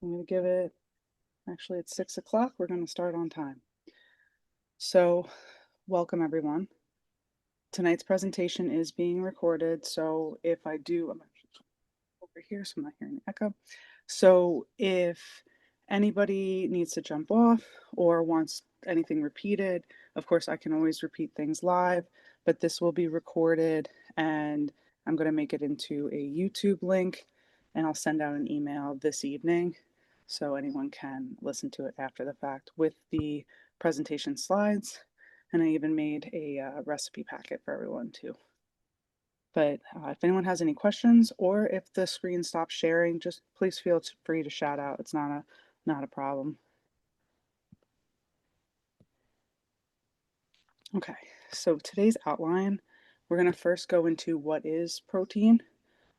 I'm going to give it, actually, it's 6 o'clock. We're going to start on time. So, welcome everyone. Tonight's presentation is being recorded. So, if I do, I'm actually over here, so I'm not hearing the echo. So, if anybody needs to jump off or wants anything repeated, of course, I can always repeat things live, but this will be recorded and I'm going to make it into a YouTube link and I'll send out an email this evening so anyone can listen to it after the fact with the presentation slides. And I even made a recipe packet for everyone too. But if anyone has any questions or if the screen stops sharing, just please feel free to shout out. It's not a problem. Okay, so today's outline, we're going to first go into what is protein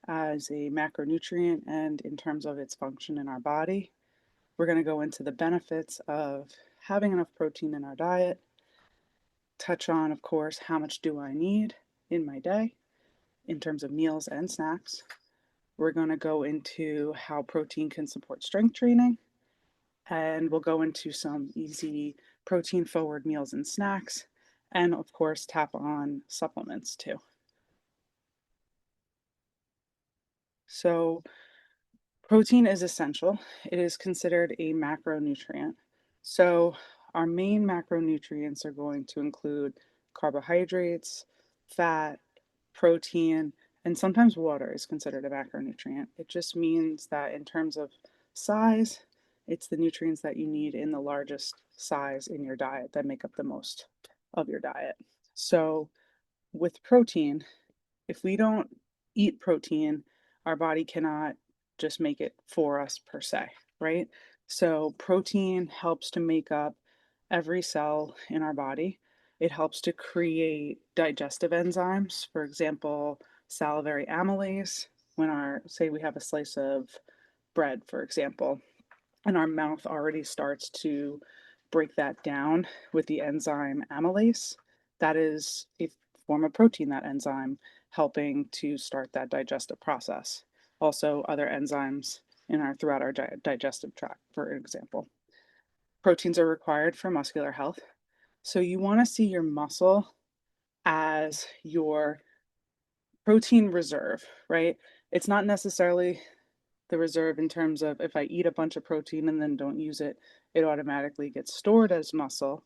as a macronutrient and in terms of its function in our body. We're going to go into the benefits of having enough protein in our diet, touch on, of course, how much do I need in my day in terms of meals and snacks. We're going to go into how protein can support strength training, and we'll go into some easy protein forward meals and snacks, and of course, tap on supplements too. So, protein is essential. It is considered a macronutrient. So, our main macronutrients are going to include carbohydrates, fat, protein, and sometimes water is considered a macronutrient. It just means that in terms of size, it's the nutrients that you need in the largest size in your diet that make up the most of your diet. So, with protein, if we don't eat protein, our body cannot just make it for us per se, right? So, protein helps to make up every cell in our body. It helps to create digestive enzymes, for example, salivary amylase. When say we have a slice of bread, for example, and our mouth already starts to break that down with the enzyme amylase, that is a form of protein, that enzyme helping to start that digestive process. Also, other enzymes throughout our digestive tract, for example. Proteins are required for muscular health. So you want to see your muscle as your protein reserve, right? It's not necessarily the reserve in terms of if I eat a bunch of protein and then don't use it, it automatically gets stored as muscle.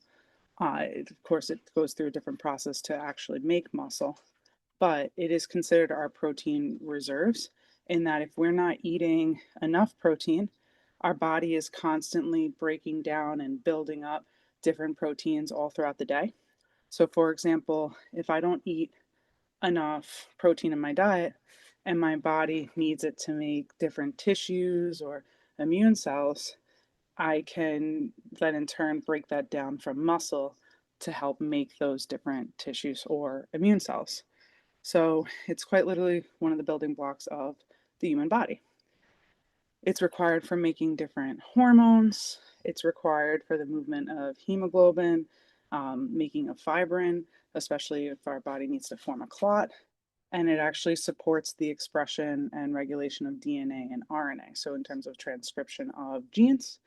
Of course, it goes through a different process to actually make muscle, but it is considered our protein reserves in that if we're not eating enough protein, our body is constantly breaking down and building up different proteins all throughout the day. So, for example, if I don't eat enough protein in my diet and my body needs it to make different tissues or immune cells, I can then in turn break that down from muscle to help make those different tissues or immune cells. So it's quite literally one of the building blocks of the human body. It's required for making different hormones. It's required for the movement of hemoglobin, making of fibrin, especially if our body needs to form a clot. And it actually supports the expression and regulation of DNA and RNA. So, in terms of transcription of genes.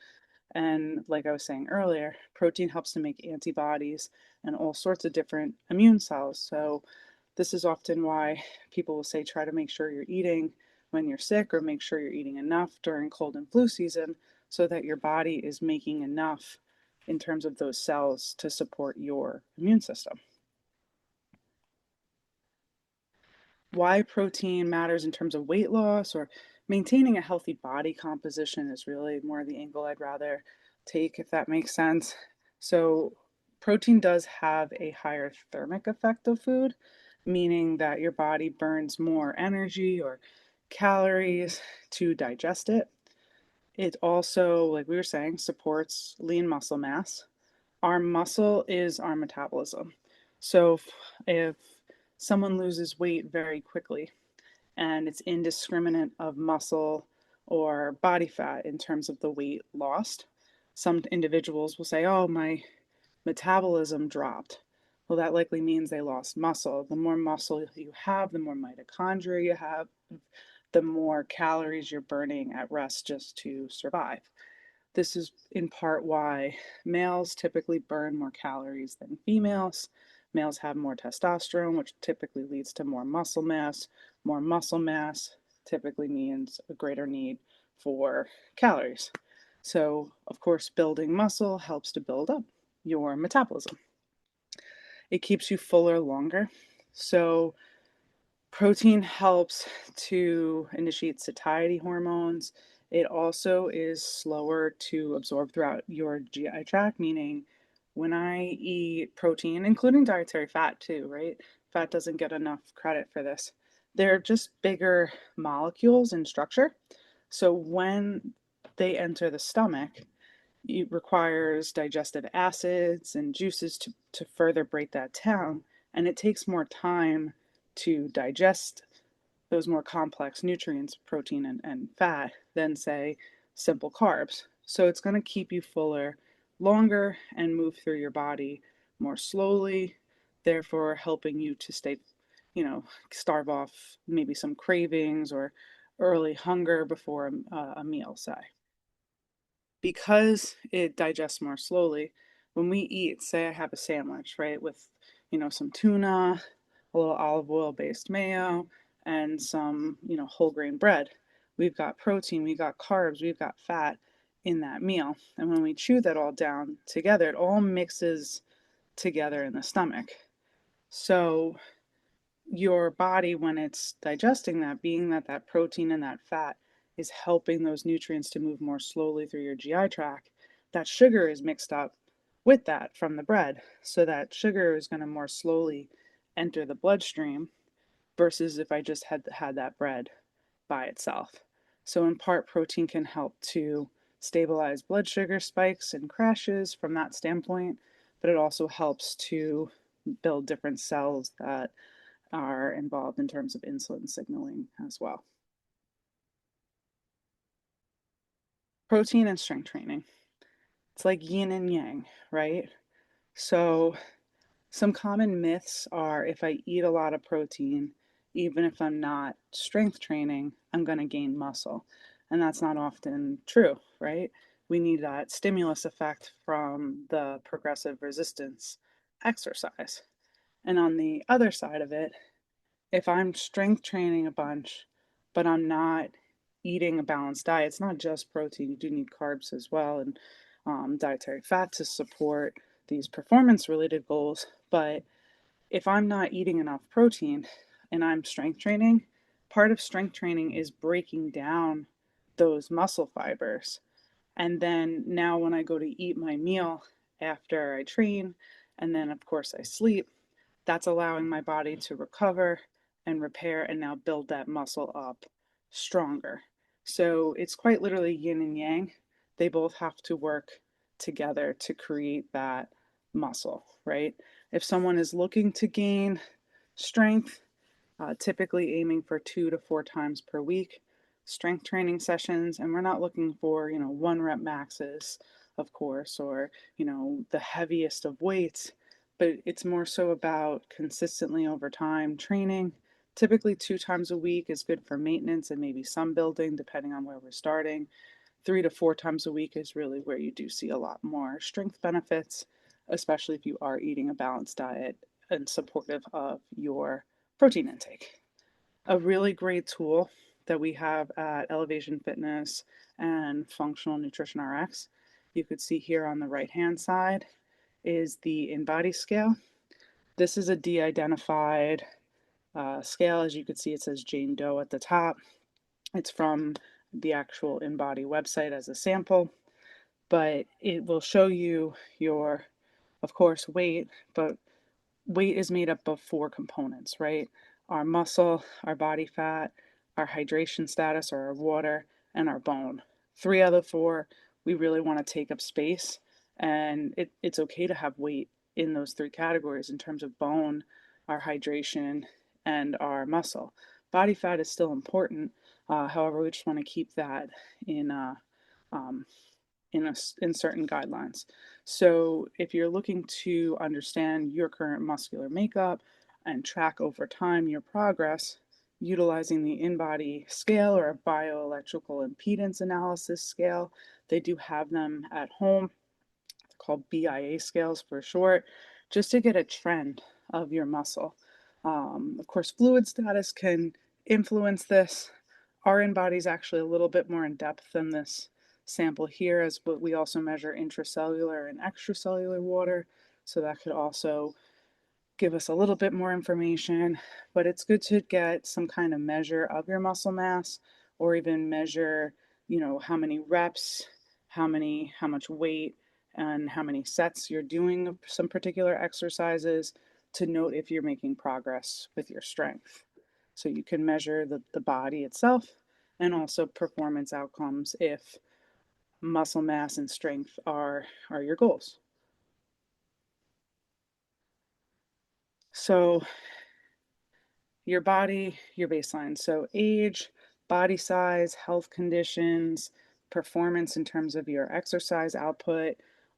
And like I was saying earlier, protein helps to make antibodies and all sorts of different immune cells. So, this is often why people will say try to make sure you're eating when you're sick or make sure you're eating enough during cold and flu season so that your body is making enough in terms of those cells to support your immune system. Why protein matters in terms of weight loss or maintaining a healthy body composition is really more the angle I'd rather take, if that makes sense. So, protein does have a higher thermic effect of food, meaning that your body burns more energy or calories to digest it. It also, like we were saying, supports lean muscle mass. Our muscle is our metabolism. So if someone loses weight very quickly and it's indiscriminate of muscle or body fat in terms of the weight lost, some individuals will say, oh, my metabolism dropped. Well, that likely means they lost muscle. The more muscle you have, the more mitochondria you have, the more calories you're burning at rest just to survive. This is in part why males typically burn more calories than females. Males have more testosterone, which typically leads to more muscle mass. More muscle mass typically means a greater need for calories. So, of course, building muscle helps to build up your metabolism. It keeps you fuller longer. So, protein helps to initiate satiety hormones. It also is slower to absorb throughout your GI tract, meaning when I eat protein, including dietary fat too, right? Fat doesn't get enough credit for this. They're just bigger molecules in structure. So when they enter the stomach, it requires digestive acids and juices to further break that down. And it takes more time to digest those more complex nutrients, protein and fat, than, say, simple carbs. So it's going to keep you fuller longer and move through your body more slowly, therefore helping you to stay, starve off maybe some cravings or early hunger before a meal, say. Because it digests more slowly, when we eat, say I have a sandwich, right, with, some tuna, a little olive oil based mayo, and some, whole grain bread. We've got protein, we've got carbs, we've got fat in that meal. And when we chew that all down together, it all mixes together in the stomach. So your body, when it's digesting that, being that that protein and that fat is helping those nutrients to move more slowly through your GI tract, that sugar is mixed up with that from the bread. So that sugar is going to more slowly enter the bloodstream versus if I just had that bread by itself. So in part, protein can help to stabilize blood sugar spikes and crashes from that standpoint, but it also helps to build different cells that are involved in terms of insulin signaling as well. Protein and strength training. It's like yin and yang, right? So, some common myths are if I eat a lot of protein, even if I'm not strength training, I'm going to gain muscle. And that's not often true, right? We need that stimulus effect from the progressive resistance exercise. And on the other side of it, if I'm strength training a bunch, but I'm not eating a balanced diet, it's not just protein, you do need carbs as well, and dietary fat to support these performance related goals. But if I'm not eating enough protein and I'm strength training, part of strength training is breaking down those muscle fibers. And then now, when I go to eat my meal after I train, and then of course I sleep, that's allowing my body to recover and repair and now build that muscle up stronger. So it's quite literally yin and yang. They both have to work together to create that muscle, right? If someone is looking to gain strength, typically aiming for 2 to 4 times per week strength training sessions, and we're not looking for 1 rep maxes, of course, or the heaviest of weights, but it's more so about consistently over time training. Typically 2 times a week is good for maintenance and maybe some building depending on where we're starting. 3 to 4 times a week is really where you do see a lot more strength benefits, especially if you are eating a balanced diet and supportive of your protein intake. A really great tool that we have at Elevation Fitness and Functional Nutrition RX, you could see here on the right hand side, is the InBody scale. This is a de-identified scale. As you can see, it says Jane Doe at the top. It's from the actual InBody website as a sample, but it will show you your, of course, weight, but weight is made up of 4 components, right? Our muscle, our body fat, our hydration status or our water, and our bone. 3 out of 4, we really want to take up space, and it's okay to have weight in those 3 categories in terms of bone, our hydration, and our muscle. Body fat is still important. However, we just want to keep that in um, in certain guidelines. So if you're looking to understand your current muscular makeup and track over time your progress, utilizing the InBody scale or a bioelectrical impedance analysis scale. They do have them at home, called BIA scales for short, just to get a trend of your muscle. Of course, fluid status can influence this. Our InBody is actually a little bit more in depth than this sample here, as but we also measure intracellular and extracellular water, so that could also give us a little bit more information. But it's good to get some kind of measure of your muscle mass, or even measure, how many reps, how much weight, and how many sets you're doing of some particular exercises, to note if you're making progress with your strength. So you can measure the body itself, and also performance outcomes if muscle mass and strength are your goals. So your body, your baseline. So age, body size, health conditions, performance in terms of your exercise output,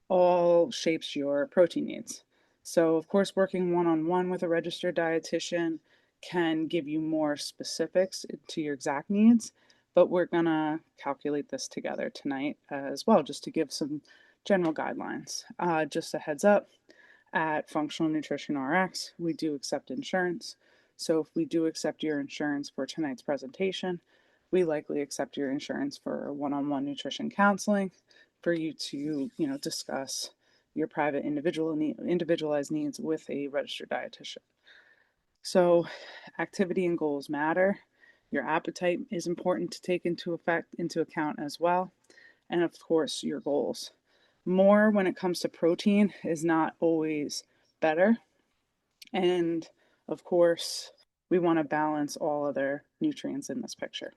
all shapes your protein needs. So of course, working one-on-one with a registered dietitian can give you more specifics to your exact needs, but we're gonna calculate this together tonight as well, just to give some general guidelines. Just a heads up, at Functional Nutrition RX, we do accept insurance. So if we do accept your insurance for tonight's presentation, we likely accept your insurance for one-on-one nutrition counseling for you to, discuss your private individualized needs with a registered dietitian. So activity and goals matter. Your appetite is important to take into account as well. And of course, your goals. More when it comes to protein is not always better. And of course, we want to balance all other nutrients in this picture.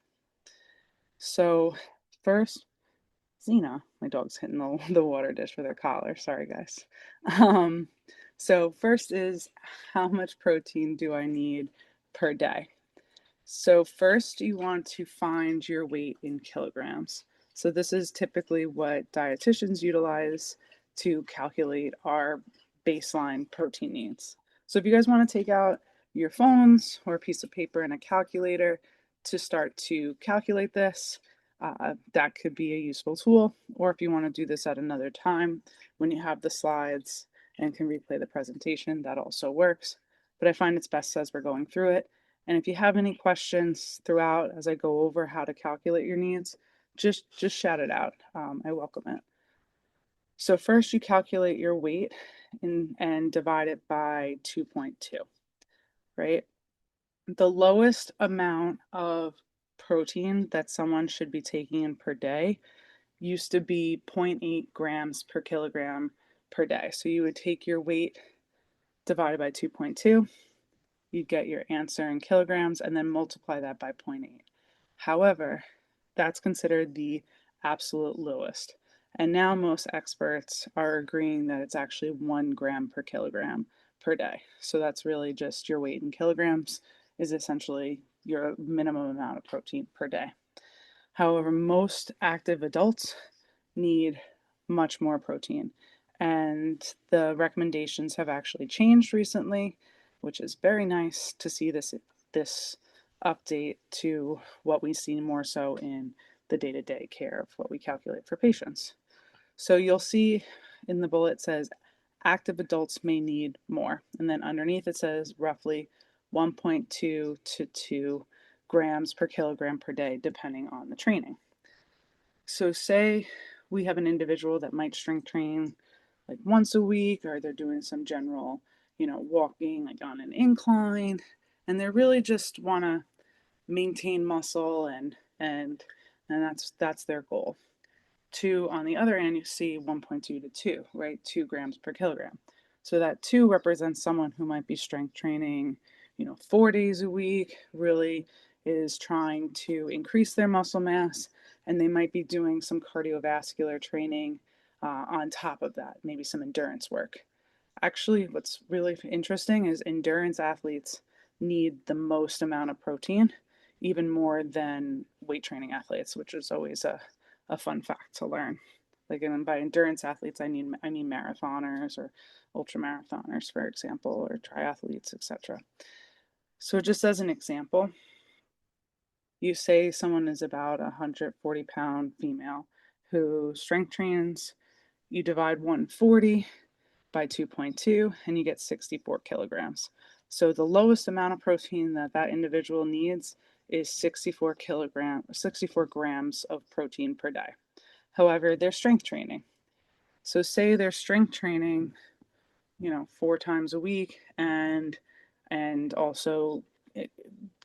So first, Xena, my dog's hitting the water dish with her collar. Sorry, guys. Um, so first is, how much protein do I need per day? So first you want to find your weight in kilograms. So this is typically what dietitians utilize to calculate our baseline protein needs. So if you guys want to take out your phones or a piece of paper and a calculator to start to calculate this, that could be a useful tool. Or if you want to do this at another time when you have the slides and can replay the presentation, that also works. But I find it's best as we're going through it. And if you have any questions throughout as I go over how to calculate your needs, just shout it out. I welcome it. So first you calculate your weight and divide it by 2.2, right? The lowest amount of protein that someone should be taking in per day used to be 0.8 grams per kilogram per day. So you would take your weight divided by 2.2, you'd get your answer in kilograms, and then multiply that by 0.8. However, that's considered the absolute lowest. And now most experts are agreeing that it's actually 1 gram per kilogram per day. So that's really just your weight in kilograms is essentially your minimum amount of protein per day. However, most active adults need much more protein. And the recommendations have actually changed recently, which is very nice to see this update to what we see more so in the day-to-day care of what we calculate for patients. So you'll see in the bullet says active adults may need more, and then underneath it says roughly 1.2 to 2 grams per kilogram per day, depending on the training. So say we have an individual that might strength train like once a week, or they're doing some general, walking like on an incline, and they really just want to maintain muscle and that's their goal. Two, on the other end, you see 1.2 to 2, right? 2 grams per kilogram. So that 2 represents someone who might be strength training, 4 days a week, really is trying to increase their muscle mass, and they might be doing some cardiovascular training on top of that, maybe some endurance work. Actually, what's really interesting is endurance athletes need the most amount of protein, even more than weight training athletes, which is always a fun fact to learn. Like, and by endurance athletes, I mean marathoners or ultra marathoners, for example, or triathletes, etc. So just as an example, You say someone is about a 140-pound female who strength trains, you divide 140 by 2.2 and you get 64 kilograms. So the lowest amount of protein that that individual needs is 64 grams of protein per day. However, they're strength training. So say they're strength training, 4 times a week and also eh,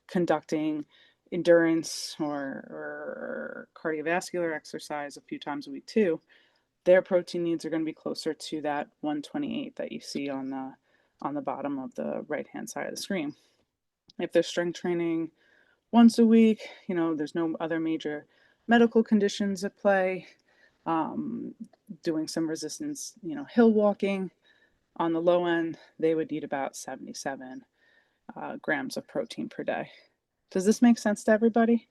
conducting endurance or cardiovascular exercise a few times a week too, their protein needs are going to be closer to that 128 that you see on the bottom of the right hand side of the screen. If they're strength training once a week, there's no other major medical conditions at play, um, doing some resistance, hill walking, on the low end, they would need about 77 grams of protein per day. Does this make sense to everybody?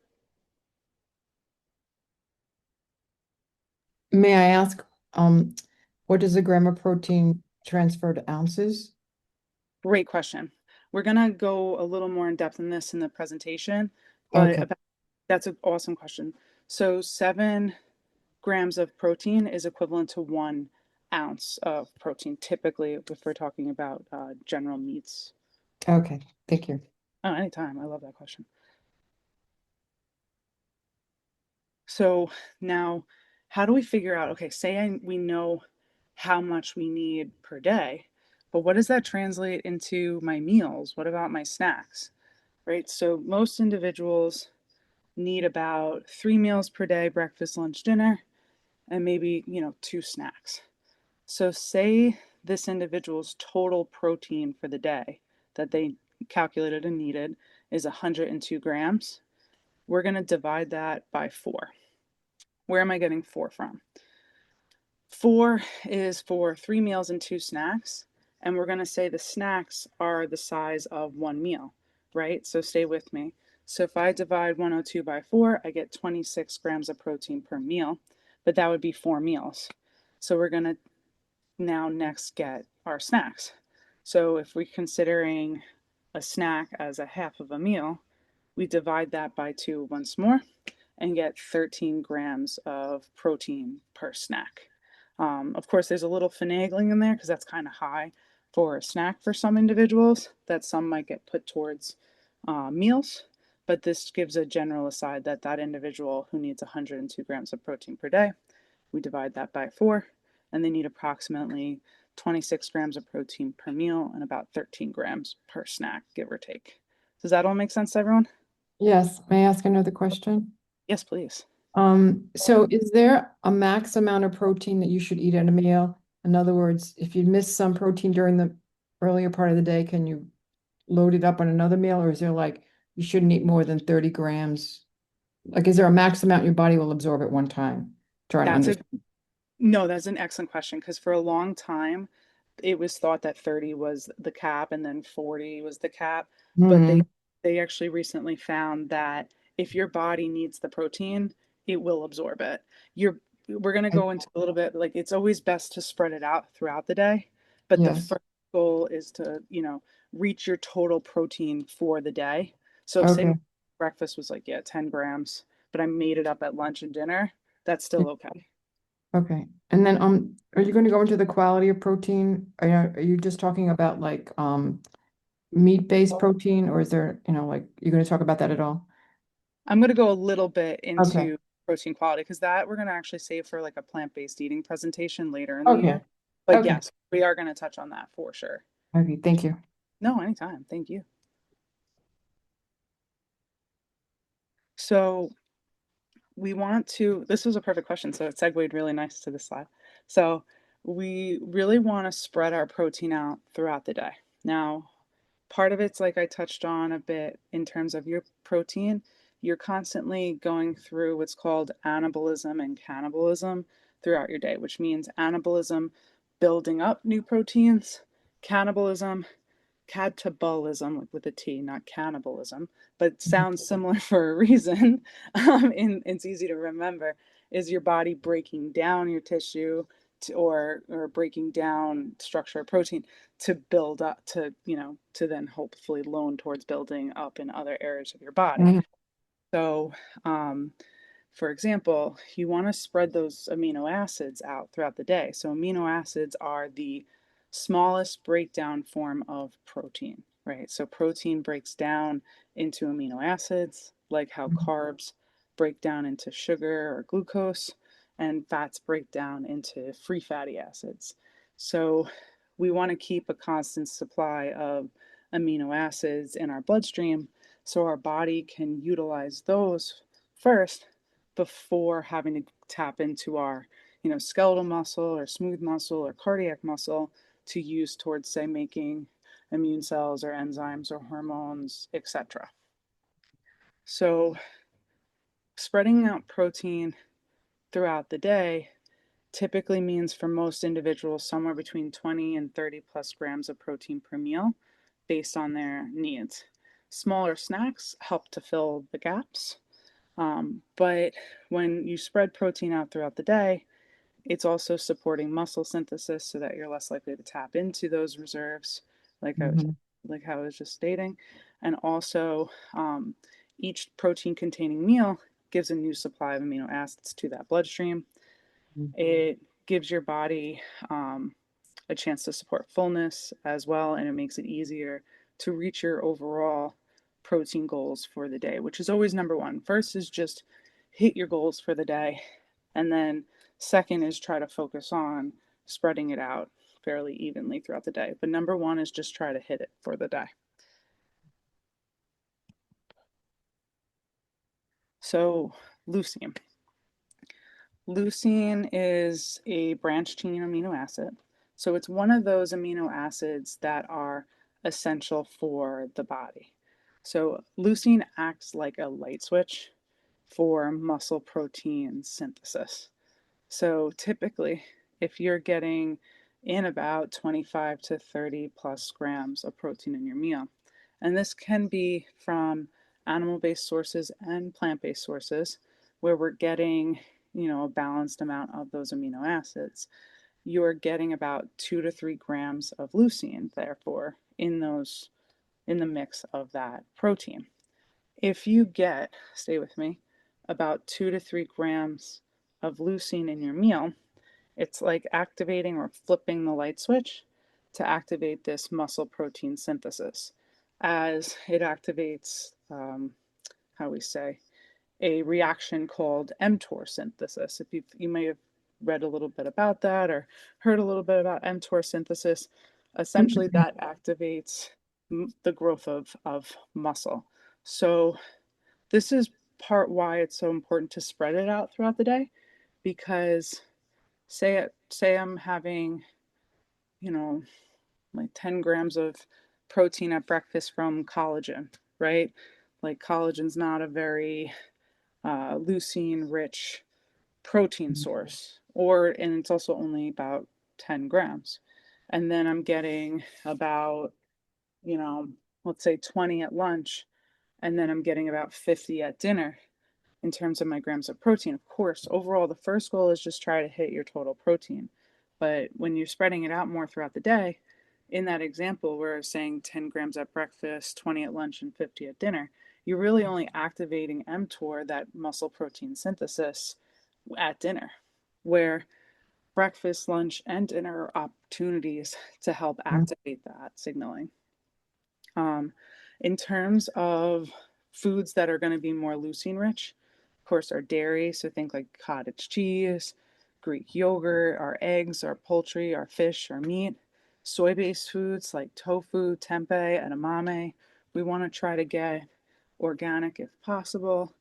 May I ask, what does a gram of protein transfer to ounces? Great question. We're going to go a little more in depth in this in the presentation, but Okay, that's an awesome question. So 7 grams of protein is equivalent to 1 ounce of protein, typically, if we're talking about general meats. okay, thank you. Oh, anytime. I love that question. So now, how do we figure out, okay, we know how much we need per day, but what does that translate into my meals? What about my snacks? Right? So most individuals need about 3 meals per day, breakfast, lunch, dinner, and maybe, 2 snacks. So say this individual's total protein for the day that they calculated and needed is 102 grams. We're going to divide that by 4. Where am I getting 4 from? 4 is for 3 meals and 2 snacks. And we're going to say the snacks are the size of 1 meal, right? So stay with me. So if I divide 102 by 4, I get 26 grams of protein per meal, but that would be 4 meals. So we're going to now next get our snacks. So if we're considering a snack as a half of a meal, we divide that by 2 once more and get 13 grams of protein per snack. Of course, there's a little finagling in there because that's kind of high for a snack for some individuals, that some might get put towards meals. But this gives a general aside that that individual who needs 102 grams of protein per day, we divide that by 4, and they need approximately 26 grams of protein per meal and about 13 grams per snack, give or take. Does that all make sense to everyone? Yes, may I ask another question? Yes, please. So is there a max amount of protein that you should eat at a meal? In other words, if you miss some protein during the earlier part of the day, can you load it up on another meal, or is there like you shouldn't eat more than 30 grams? Like, is there a max amount your body will absorb at one time? Trying to That's a understand. No, that's an excellent question because for a long time it was thought that 30 was the cap and then 40 was the cap, but Hmm. they actually recently found that if your body needs the protein, it will absorb it. You're We're going to go into a little bit, like, it's always best to spread it out throughout the day, but the Yes. first goal is to, reach your total protein for the day. So if say my Okay. breakfast was like, yeah, 10 grams, but I made it up at lunch and dinner, that's still okay. Okay. And then are you going to go into the quality of protein? Are you just talking about like meat-based protein, or is there, like you're going to talk about that at all? I'm going to go a little bit Okay. into protein quality because that we're going to actually save for like a plant-based eating presentation later in the Okay. year. But Okay. yes, we are going to touch on that for sure. Okay. Thank you. No, anytime. Thank you. So this was a perfect question, so it segued really nice to this slide. So we really want to spread our protein out throughout the day. Now, part of it's like I touched on a bit in terms of your protein. You're constantly going through what's called anabolism and cannibalism throughout your day, which means anabolism, building up new proteins, cannibalism, catabolism, like with a T, not cannibalism, but it sounds similar for a reason. And it's easy to remember. Is your body breaking down your tissue or breaking down structure of protein to build up to then hopefully loan towards building up in other areas of your body. Mhm. So, um, for example, you want to spread those amino acids out throughout the day. So, amino acids are the smallest breakdown form of protein, right? So, protein breaks down into amino acids, like how Mhm. carbs break down into sugar or glucose, and fats break down into free fatty acids. So, we want to keep a constant supply of amino acids in our bloodstream so our body can utilize those first before having to tap into our skeletal muscle or smooth muscle or cardiac muscle to use towards, say, making immune cells or enzymes or hormones, etc. So spreading out protein throughout the day typically means for most individuals somewhere between 20 and 30 plus grams of protein per meal based on their needs. Smaller snacks help to fill the gaps. But when you spread protein out throughout the day, it's also supporting muscle synthesis so that you're less likely to tap into those reserves, like I was Mhm. like how I was just stating. And also, each protein containing meal gives a new supply of amino acids to that bloodstream. Mhm. It gives your body a chance to support fullness as well, and it makes it easier to reach your overall protein goals for the day, which is always number one. First is just hit your goals for the day, and then second is try to focus on spreading it out fairly evenly throughout the day. But number one is just try to hit it for the day. So, leucine. Leucine is a branched chain amino acid. So it's one of those amino acids that are essential for the body. So leucine acts like a light switch for muscle protein synthesis. So typically, if you're getting in about 25 to 30 plus grams of protein in your meal, and this can be from animal based sources and plant based sources where we're getting, a balanced amount of those amino acids, you're getting about 2 to 3 grams of leucine, therefore, in the mix of that protein. If you get, stay with me, about 2 to 3 grams of leucine in your meal, it's like activating or flipping the light switch to activate this muscle protein synthesis as it activates, how we say, a reaction called mTOR synthesis. If you may have read a little bit about that or heard a little bit about mTOR synthesis, essentially that activates the growth of muscle. So this is part why it's so important to spread it out throughout the day because say I'm having, you know, like 10 grams of protein at breakfast from collagen, right? Like collagen's not a very leucine rich protein source, and it's also only about 10 grams. And then I'm getting about, you know, let's say 20 at lunch, and then I'm getting about 50 at dinner in terms of my grams of protein. Of course, overall, the first goal is just try to hit your total protein. But when you're spreading it out more throughout the day, in that example where I was saying 10 grams at breakfast, 20 at lunch, and 50 at dinner, you're really only activating mTOR, that muscle protein synthesis, at dinner, where breakfast, lunch, and dinner are opportunities to help activate that signaling. Um, in terms of foods that are going to be more leucine rich, of course, our dairy. So think like cottage cheese, Greek yogurt, our eggs, our poultry, our fish, our meat. Soy based foods like tofu, tempeh, edamame. We want to try to get organic if possible.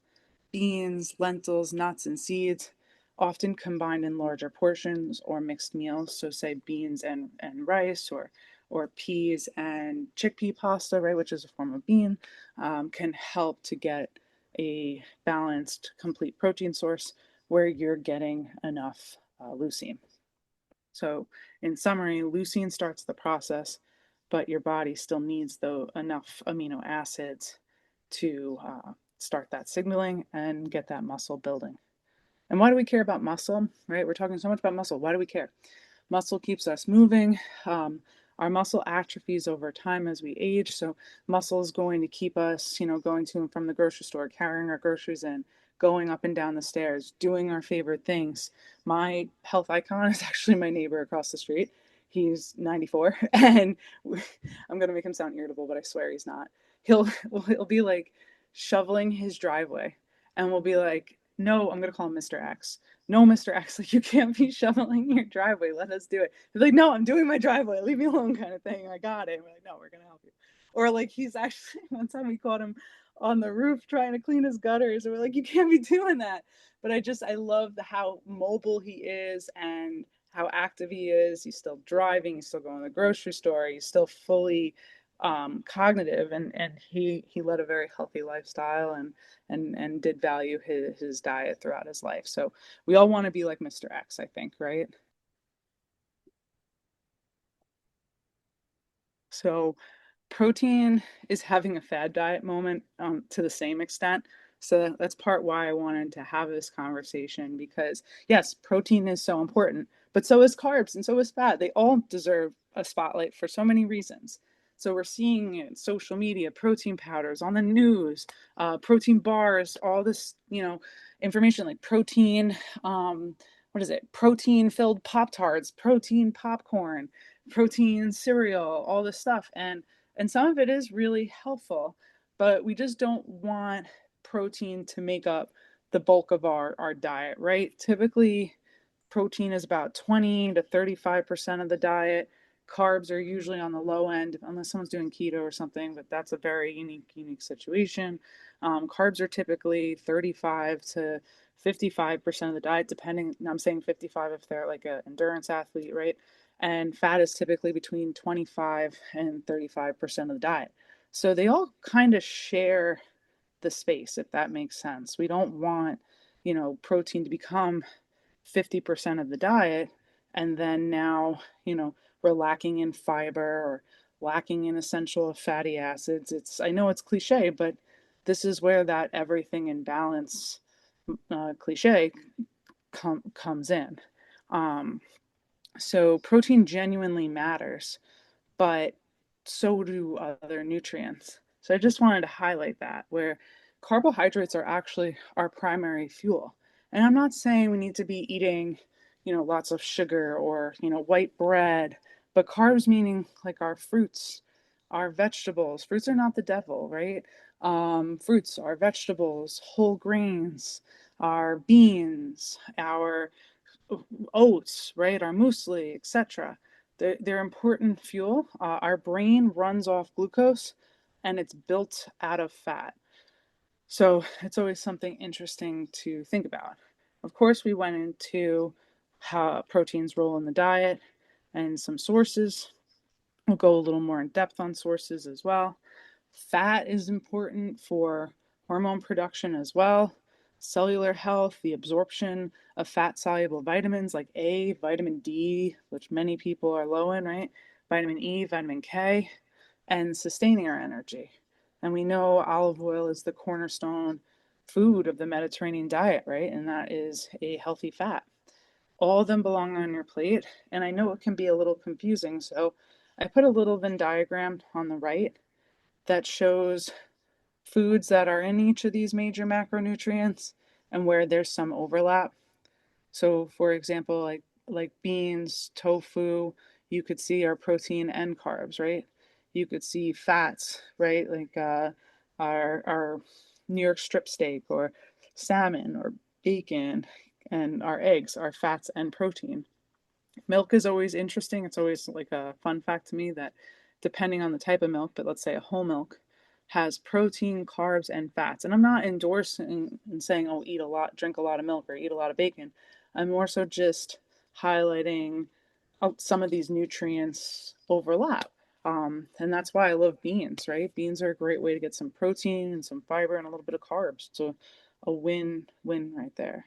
Beans, lentils, nuts, and seeds, often combined in larger portions or mixed meals. So, say beans and rice, or peas and chickpea pasta, right, which is a form of bean, can help to get a balanced, complete protein source where you're getting enough leucine. So, in summary, leucine starts the process, but your body still needs enough amino acids to start that signaling and get that muscle building. And why do we care about muscle, right? We're talking so much about muscle. Why do we care? Muscle keeps us moving. Um, our muscle atrophies over time as we age. So muscle is going to keep us, going to and from the grocery store, carrying our groceries in, going up and down the stairs, doing our favorite things. My health icon is actually my neighbor across the street. He's 94 and I'm going to make him sound irritable, but I swear he's not. He'll be like shoveling his driveway and we'll be like, no, I'm going to call him Mr. X. No, Mr. X, like you can't be shoveling your driveway. Let us do it. He's like, no, I'm doing my driveway. Leave me alone, kind of thing. I got it. And we're like, no, we're going to help you. Or like he's actually, one time we caught him on the roof trying to clean his gutters. And we're like, you can't be doing that. But I love how mobile he is and how active he is. He's still driving. He's still going to the grocery store. He's still fully cognitive, and he led a very healthy lifestyle and did value his diet throughout his life. So we all want to be like Mr. X, I think, right? So protein is having a fad diet moment to the same extent. So that's part why I wanted to have this conversation because, yes, protein is so important, but so is carbs and so is fat. They all deserve a spotlight for so many reasons. So we're seeing it in social media, protein powders on the news, protein bars, all this, information like protein, what is it? Protein filled Pop Tarts, protein popcorn, protein cereal, all this stuff. And some of it is really helpful, but we just don't want protein to make up the bulk of our diet, right? Typically, protein is about 20 to 35% of the diet. Carbs are usually on the low end, unless someone's doing keto or something, but that's a very unique situation. Carbs are typically 35 to 55% of the diet, depending. I'm saying 55 if they're like an endurance athlete, right? And fat is typically between 25 and 35% of the diet. So they all kind of share the space, if that makes sense. We don't want, protein to become 50% of the diet and then now, we're lacking in fiber or lacking in essential fatty acids. I know it's cliche, but this is where that everything in balance cliche comes in. Um, so protein genuinely matters, but so do other nutrients. So I just wanted to highlight that where carbohydrates are actually our primary fuel. And I'm not saying we need to be eating, lots of sugar or, white bread, but carbs meaning like our fruits, our vegetables. Fruits are not the devil, right? Fruits, our vegetables, whole grains, our beans, our oats, right? Our muesli, etc. They're important fuel. Our brain runs off glucose and it's built out of fat. So it's always something interesting to think about. Of course, we went into how proteins role in the diet and some sources. We'll go a little more in depth on sources as well. Fat is important for hormone production as well, cellular health, the absorption of fat soluble vitamins like A, vitamin D, which many people are low in, right? Vitamin E, vitamin K, and sustaining our energy. And we know olive oil is the cornerstone food of the Mediterranean diet, right? And that is a healthy fat. All of them belong on your plate. And I know it can be a little confusing. So I put a little Venn diagram on the right that shows foods that are in each of these major macronutrients and where there's some overlap. So for example, like beans, tofu, you could see are protein and carbs, right? You could see fats, right? Like our New York strip steak or salmon or bacon, and our eggs are fats and protein. Milk is always interesting. It's always like a fun fact to me that depending on the type of milk, but let's say a whole milk has protein, carbs, and fats. And I'm not endorsing and saying, oh, eat a lot, drink a lot of milk or eat a lot of bacon. I'm more so just highlighting how some of these nutrients overlap. And that's why I love beans, right? Beans are a great way to get some protein and some fiber and a little bit of carbs. So a win-win right there.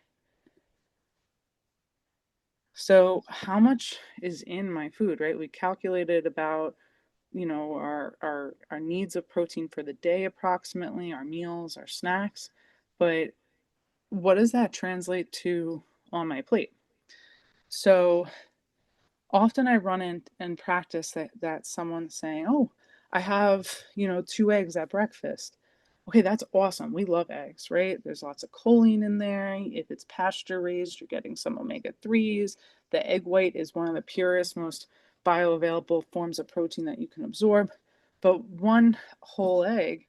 So how much is in my food, right? We calculated about, our needs of protein for the day approximately, our meals, our snacks, but what does that translate to on my plate? So often I run in practice that someone's saying, "Oh, I have, 2 eggs at breakfast." Okay, that's awesome. We love eggs, right? There's lots of choline in there. If it's pasture raised, you're getting some omega 3s. The egg white is one of the purest, most bioavailable forms of protein that you can absorb. But one whole egg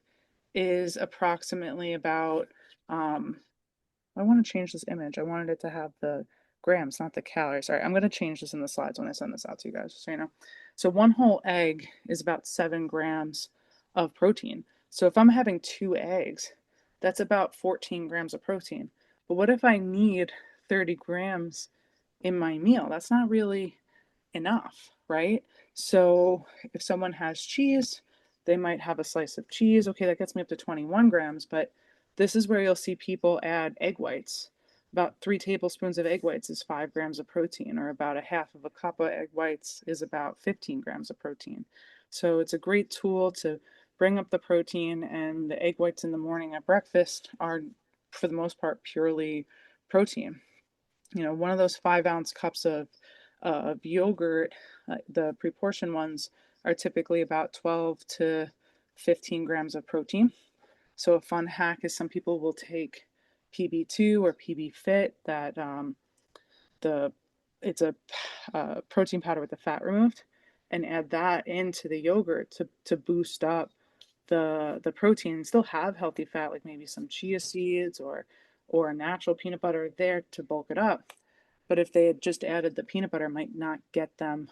is approximately about I want to change this image. I wanted it to have the grams, not the calories. Sorry, I'm going to change this in the slides when I send this out to you guys, so you know. So one whole egg is about 7 grams of protein. So if I'm having 2 eggs, that's about 14 grams of protein. But what if I need 30 grams in my meal? That's not really enough, right? So if someone has cheese, they might have a slice of cheese. Okay, that gets me up to 21 grams, but this is where you'll see people add egg whites. About 3 tablespoons of egg whites is 5 grams of protein, or about a half of a cup of egg whites is about 15 grams of protein. So it's a great tool to bring up the protein, and the egg whites in the morning at breakfast are, for the most part, purely protein. One of those 5-ounce cups of yogurt, the pre-portioned ones are typically about 12 to 15 grams of protein. So a fun hack is some people will take PB2 or PB Fit, that the it's a protein powder with the fat removed, and add that into the yogurt to boost up the protein. Still have healthy fat, like maybe some chia seeds or a natural peanut butter there to bulk it up. But if they had just added the peanut butter, it might not get them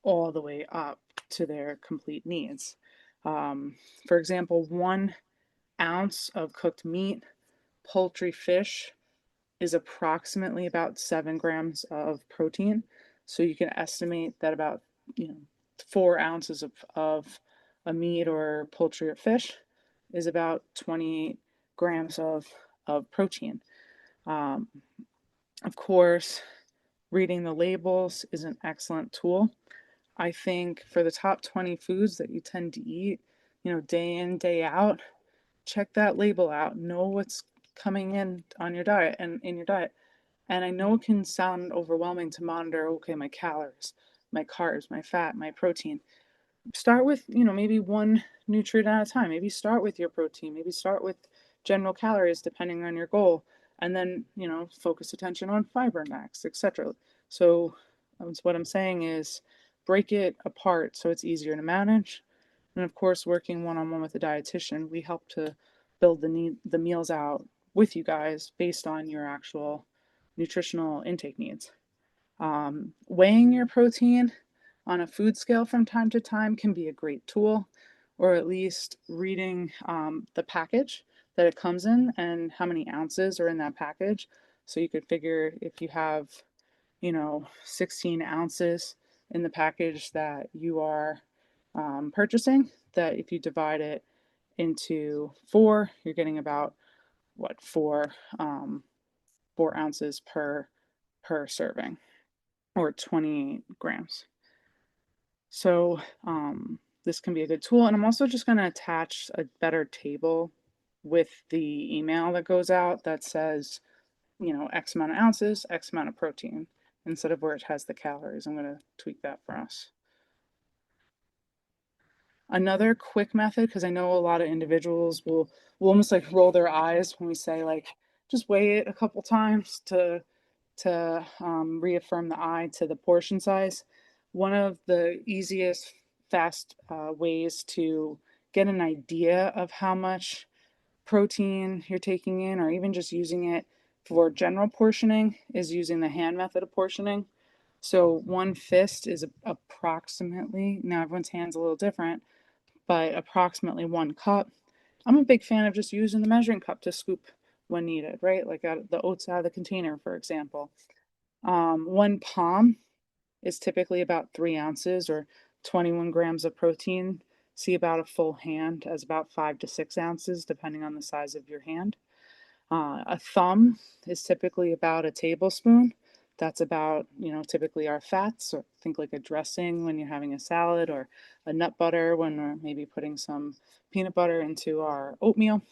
all the way up to their complete needs. For example, 1 ounce of cooked meat, poultry, fish is approximately about 7 grams of protein. So you can estimate that about, 4 ounces of a meat or poultry or fish is about 28 grams of protein. Um, of course, reading the labels is an excellent tool. I think for the top 20 foods that you tend to eat, day in, day out, check that label out. Know what's coming in on your diet and in your diet. And I know it can sound overwhelming to monitor, okay, my calories, my carbs, my fat, my protein. Start with, maybe one nutrient at a time. Maybe start with your protein, maybe start with general calories depending on your goal, and then, focus attention on fiber max, etc. So what I'm saying is break it apart so it's easier to manage. And of course, working one-on-one with a dietitian, we help to build the meals out with you guys based on your actual nutritional intake needs. Weighing your protein on a food scale from time to time can be a great tool, or at least reading the package that it comes in and how many ounces are in that package. So you could figure if you have, 16 ounces in the package that you are purchasing, that if you divide it into four, you're getting about what, 4 ounces per serving, or 20 grams. So this can be a good tool. And I'm also just going to attach a better table with the email that goes out that says, X amount of ounces, X amount of protein, instead of where it has the calories. I'm going to tweak that for us. Another quick method, because I know a lot of individuals will almost like roll their eyes when we say, like, just weigh it a couple times to reaffirm the eye to the portion size. One of the easiest, fast ways to get an idea of how much protein you're taking in, or even just using it for general portioning, is using the hand method of portioning. So one fist is approximately, now everyone's hand's a little different, but approximately 1 cup. I'm a big fan of just using the measuring cup to scoop when needed, right? Like the oats out of the container, for example. 1 palm is typically about 3 ounces, or 21 grams of protein. See about a full hand as about 5 to 6 ounces, depending on the size of your hand. A thumb is typically about a tablespoon. That's about, typically our fats, or think like a dressing when you're having a salad, or a nut butter when we're maybe putting some peanut butter into our oatmeal.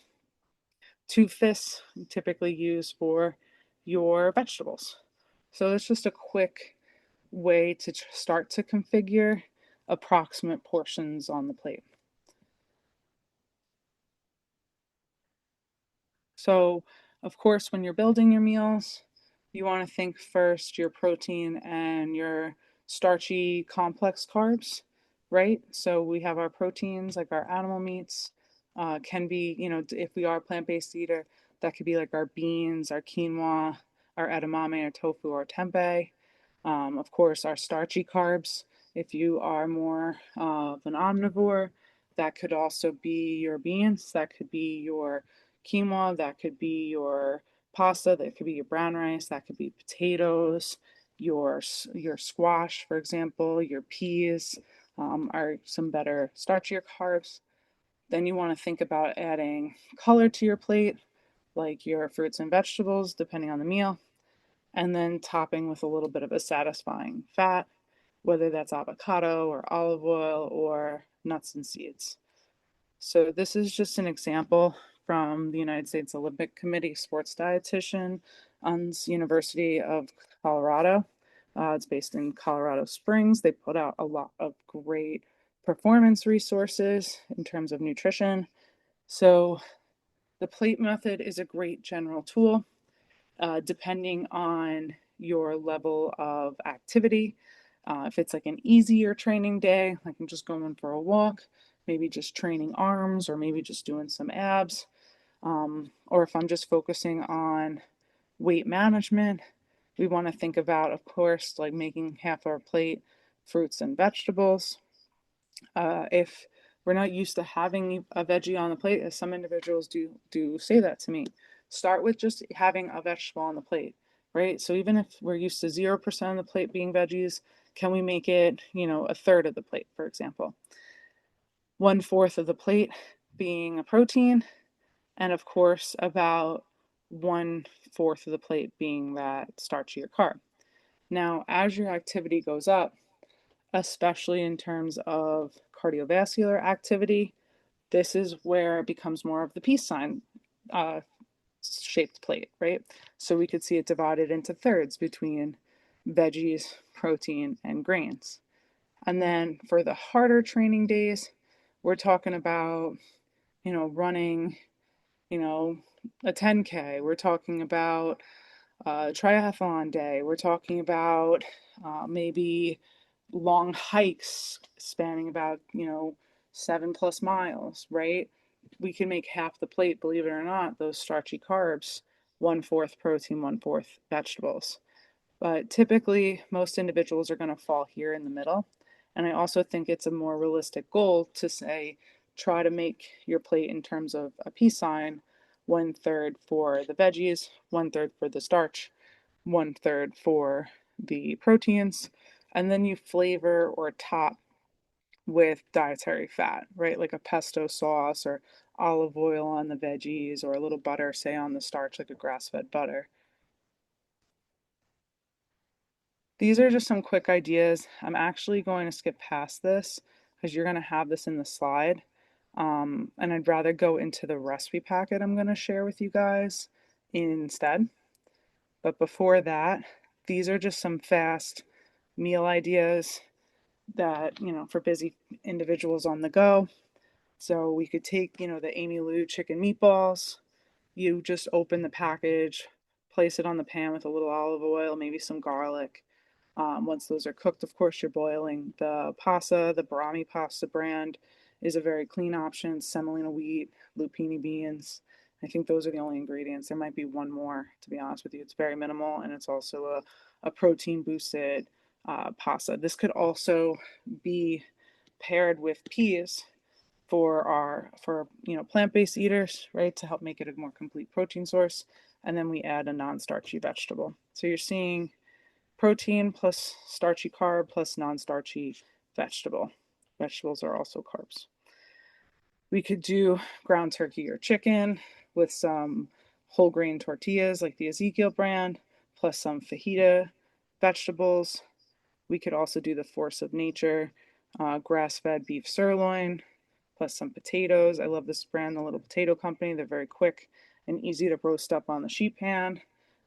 2 fists typically use for your vegetables. So it's just a quick way to start to configure approximate portions on the plate. So, of course, when you're building your meals, you want to think first your protein and your starchy complex carbs, right? So we have our proteins, like our animal meats, can be, if we are a plant-based eater, that could be like our beans, our quinoa, our edamame, our tofu, or tempeh. Of course, our starchy carbs. If you are more of an omnivore, that could also be your beans, that could be your quinoa, that could be your pasta, that could be your brown rice, that could be potatoes, your squash, for example, your peas are some better starchier carbs. Then you want to think about adding color to your plate, like your fruits and vegetables, depending on the meal, and then topping with a little bit of a satisfying fat, whether that's avocado or olive oil or nuts and seeds. So this is just an example from the United States Olympic Committee sports dietitian, UNS University of Colorado. It's based in Colorado Springs. They put out a lot of great performance resources in terms of nutrition. So the plate method is a great general tool, depending on your level of activity. If it's like an easier training day, like I'm just going for a walk, maybe just training arms or maybe just doing some abs, or if I'm just focusing on weight management, we want to think about, of course, like making half our plate fruits and vegetables. If we're not used to having a veggie on the plate, as some individuals do say that to me, start with just having a vegetable on the plate, right? So even if we're used to 0% of the plate being veggies, can we make it, a third of the plate, for example? 1/4 of the plate being a protein, and of course, about 1/4 of the plate being that starchy or carb. Now, as your activity goes up, especially in terms of cardiovascular activity, this is where it becomes more of the peace sign uh, shaped plate, right? So we could see it divided into thirds between veggies, protein, and grains. And then for the harder training days, we're talking about, running, you know, a 10K. We're talking about triathlon day. We're talking about maybe long hikes spanning about, 7+ miles, right? We can make half the plate, believe it or not, those starchy carbs, 1/4 protein, 1/4 vegetables. But typically, most individuals are going to fall here in the middle. And I also think it's a more realistic goal to say, try to make your plate in terms of a peace sign, 1/3 for the veggies, 1/3 for the starch, 1/3 for the proteins, and then you flavor or top with dietary fat, right? Like a pesto sauce or olive oil on the veggies or a little butter, say on the starch, like a grass fed butter. These are just some quick ideas. I'm actually going to skip past this because you're going to have this in the slide. And I'd rather go into the recipe packet I'm going to share with you guys instead. But before that, these are just some fast meal ideas that, for busy individuals on the go. So we could take, the Amy Lou chicken meatballs. You just open the package, place it on the pan with a little olive oil, maybe some garlic. Once those are cooked, of course, you're boiling the pasta. The Barami pasta brand is a very clean option. Semolina wheat, lupini beans. I think those are the only ingredients. There might be one more, to be honest with you. It's very minimal, and it's also a protein boosted pasta. This could also be paired with peas for plant-based eaters, right, to help make it a more complete protein source. And then we add a non-starchy vegetable. So you're seeing protein plus starchy carb plus non-starchy vegetable. Vegetables are also carbs. We could do ground turkey or chicken with some whole grain tortillas like the Ezekiel brand, plus some fajita vegetables. We could also do the Force of Nature grass-fed beef sirloin, plus some potatoes. I love this brand, the Little Potato Company. They're very quick and easy to roast up on the sheet pan.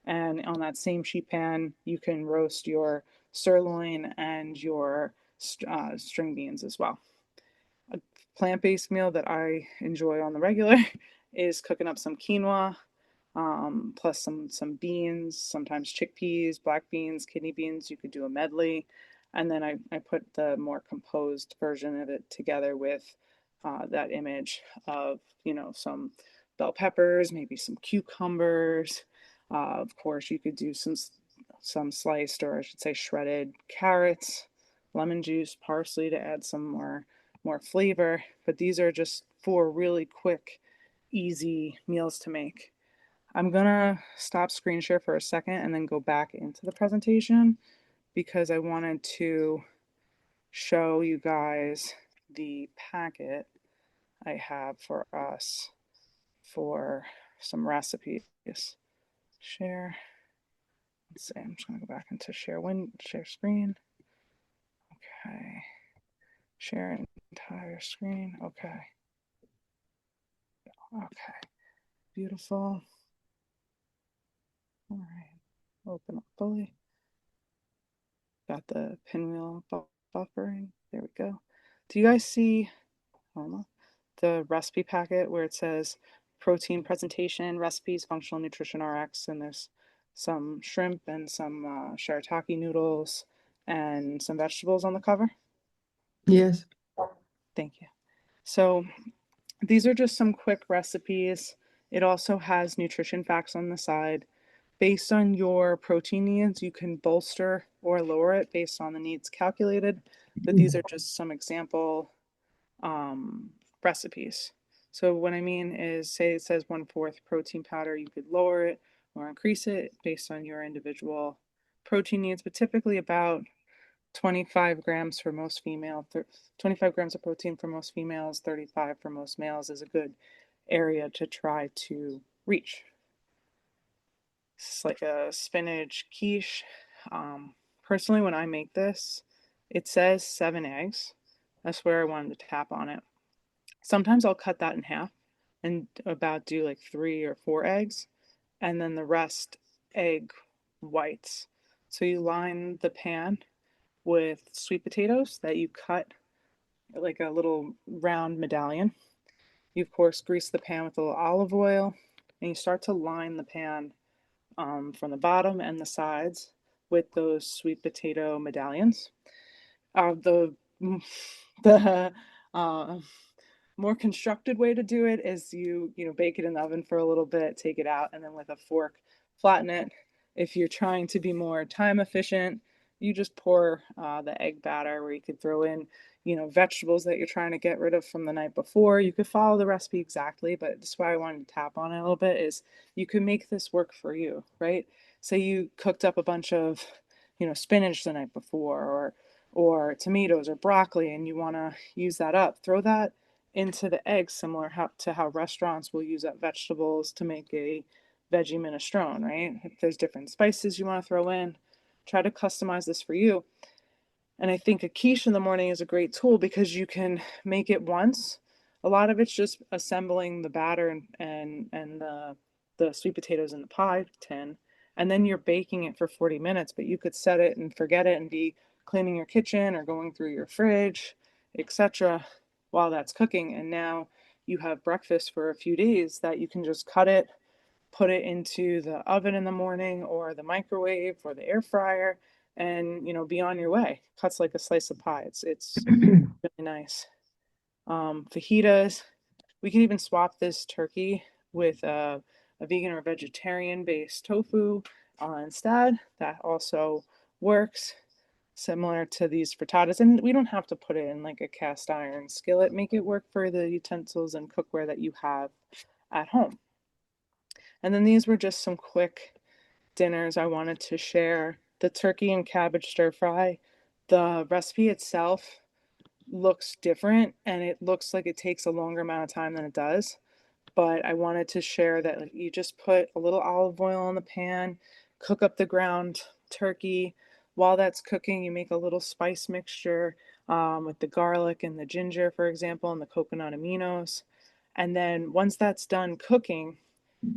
And on that same sheet pan, you can roast your sirloin and your string beans as well. A plant-based meal that I enjoy on the regular is cooking up some quinoa, plus some beans, sometimes chickpeas, black beans, kidney beans. You could do a medley, and then I put the more composed version of it together with that image of some bell peppers, maybe some cucumbers. Of course, you could do some sliced, or I should say shredded carrots, lemon juice, parsley to add some more flavor. But these are just four really quick, easy meals to make. I'm gonna stop screen share for a second and then go back into the presentation because I wanted to show you guys the packet I have for us for some recipes. Share. Let's see, I'm just gonna go back into share screen. Okay. Share entire screen. Okay. Okay. Beautiful. All right. Open up fully. Got the pinwheel buffering. There we go. Do you guys see the recipe packet where it says protein presentation, recipes, functional nutrition RX, and there's some shrimp and some shirataki noodles and some vegetables on the cover? Yes. Thank you. So these are just some quick recipes. It also has nutrition facts on the side. Based on your protein needs, you can bolster or lower it based on the needs calculated. But these are just some example recipes. So what I mean is, say it says 1/4 protein powder, you could lower it or increase it based on your individual protein needs, but typically about 25 grams for most 25 grams of protein for most females, 35 for most males is a good area to try to reach. It's like a spinach quiche. Personally, when I make this, it says 7 eggs. That's where I wanted to tap on it. Sometimes I'll cut that in half and about do like 3 or 4 eggs, and then the rest egg whites. So you line the pan with sweet potatoes that you cut like a little round medallion. You, of course, grease the pan with a little olive oil, and you start to line the pan from the bottom and the sides with those sweet potato medallions. The the more constructed way to do it is you bake it in the oven for a little bit, take it out, and then with a fork flatten it. If you're trying to be more time efficient, you just pour the egg batter, where you could throw in vegetables that you're trying to get rid of from the night before. You could follow the recipe exactly, but that's why I wanted to tap on it a little bit, is you can make this work for you, right? Say you cooked up a bunch of spinach the night before, or tomatoes or broccoli, and you want to use that up, throw that into the eggs, similar to how restaurants will use up vegetables to make a veggie minestrone, right? If there's different spices you want to throw in, try to customize this for you. And I think a quiche in the morning is a great tool because you can make it once. A lot of it's just assembling the batter and the sweet potatoes in the pie tin, and then you're baking it for 40 minutes. But you could set it and forget it and be cleaning your kitchen or going through your fridge, etc., while that's cooking. And now you have breakfast for a few days that you can just cut it, put it into the oven in the morning or the microwave or the air fryer, and be on your way. Cuts like a slice of pie. It's really nice. Fajitas. We can even swap this turkey with a vegan or vegetarian based tofu instead. That also works. Similar to these frittatas, and we don't have to put it in like a cast iron skillet. Make it work for the utensils and cookware that you have at home. And then these were just some quick dinners I wanted to share. The turkey and cabbage stir fry, the recipe itself looks different and it looks like it takes a longer amount of time than it does. But I wanted to share that, like, you just put a little olive oil in the pan, cook up the ground turkey. While that's cooking, you make a little spice mixture with the garlic and the ginger, for example, and the coconut aminos. And then once that's done cooking,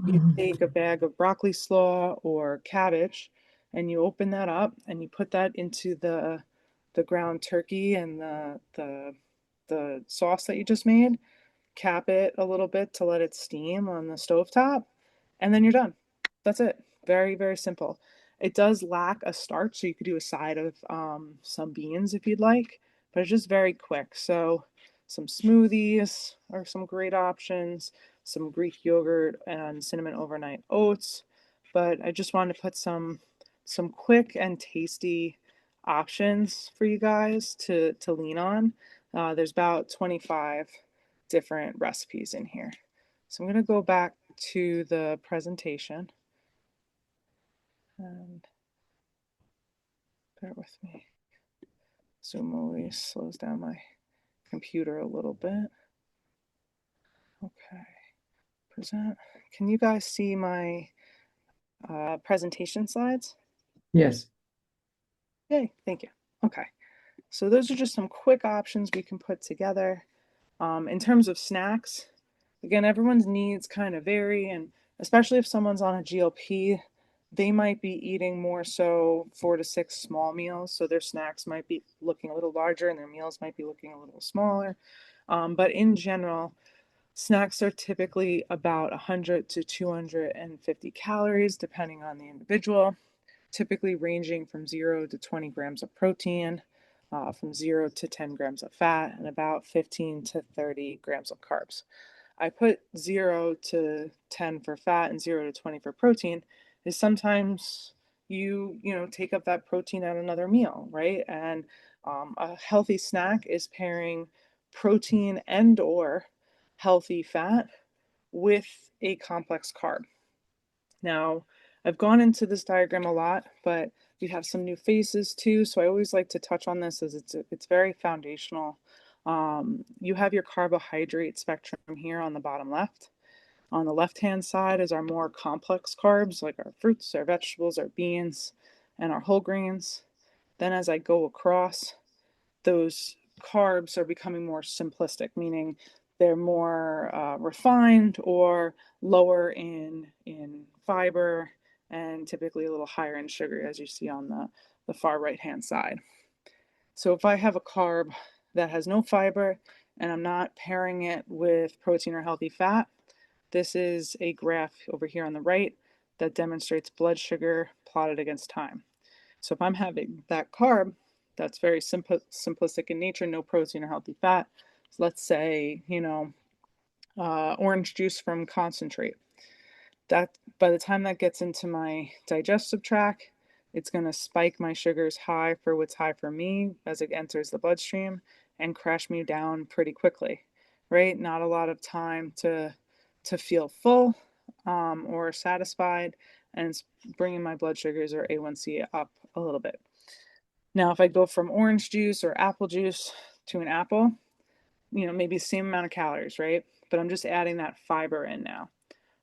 you take a bag of broccoli slaw or cabbage and you open that up and you put that into the ground turkey and the sauce that you just made, cap it a little bit to let it steam on the stovetop, and then you're done. That's it. Very, very simple. It does lack a starch, so you could do a side of some beans if you'd like, but it's just very quick. So some smoothies are some great options, some Greek yogurt and cinnamon overnight oats. But I just wanted to put some quick and tasty options for you guys to lean on. There's about 25 different recipes in here. So I'm going to go back to the presentation and bear with me. Zoom always slows down my computer a little bit. Okay, present. Can you guys see my presentation slides? Yes. Yay, thank you. Okay, so those are just some quick options we can put together. In terms of snacks, again, everyone's needs kind of vary, and especially if someone's on a GLP, they might be eating more so 4 to 6 small meals. So their snacks might be looking a little larger and their meals might be looking a little smaller. But in general, snacks are typically about 100 to 250 calories, depending on the individual, typically ranging from 0 to 20 grams of protein, from 0 to 10 grams of fat, and about 15 to 30 grams of carbs. I put 0 to 10 for fat and 0 to 20 for protein is sometimes you take up that protein at another meal, right? And a healthy snack is pairing protein and or healthy fat with a complex carb. Now, I've gone into this diagram a lot, but we have some new faces too, so I always like to touch on this as it's very foundational. You have your carbohydrate spectrum here on the bottom left. On the left-hand side is our more complex carbs, like our fruits, our vegetables, our beans, and our whole grains. Then as I go across, those carbs are becoming more simplistic, meaning they're more refined or lower in fiber and typically a little higher in sugar, as you see on the far right-hand side. So if I have a carb that has no fiber and I'm not pairing it with protein or healthy fat, this is a graph over here on the right that demonstrates blood sugar plotted against time. So if I'm having that carb that's very simplistic in nature, no protein or healthy fat, so let's say, orange juice from concentrate. That by the time that gets into my digestive tract, it's going to spike my sugars high for what's high for me as it enters the bloodstream and crash me down pretty quickly, right? Not a lot of time to feel full or satisfied, and it's bringing my blood sugars or A1C up a little bit. Now, if I go from orange juice or apple juice to an apple, maybe the same amount of calories, right? But I'm just adding that fiber in now.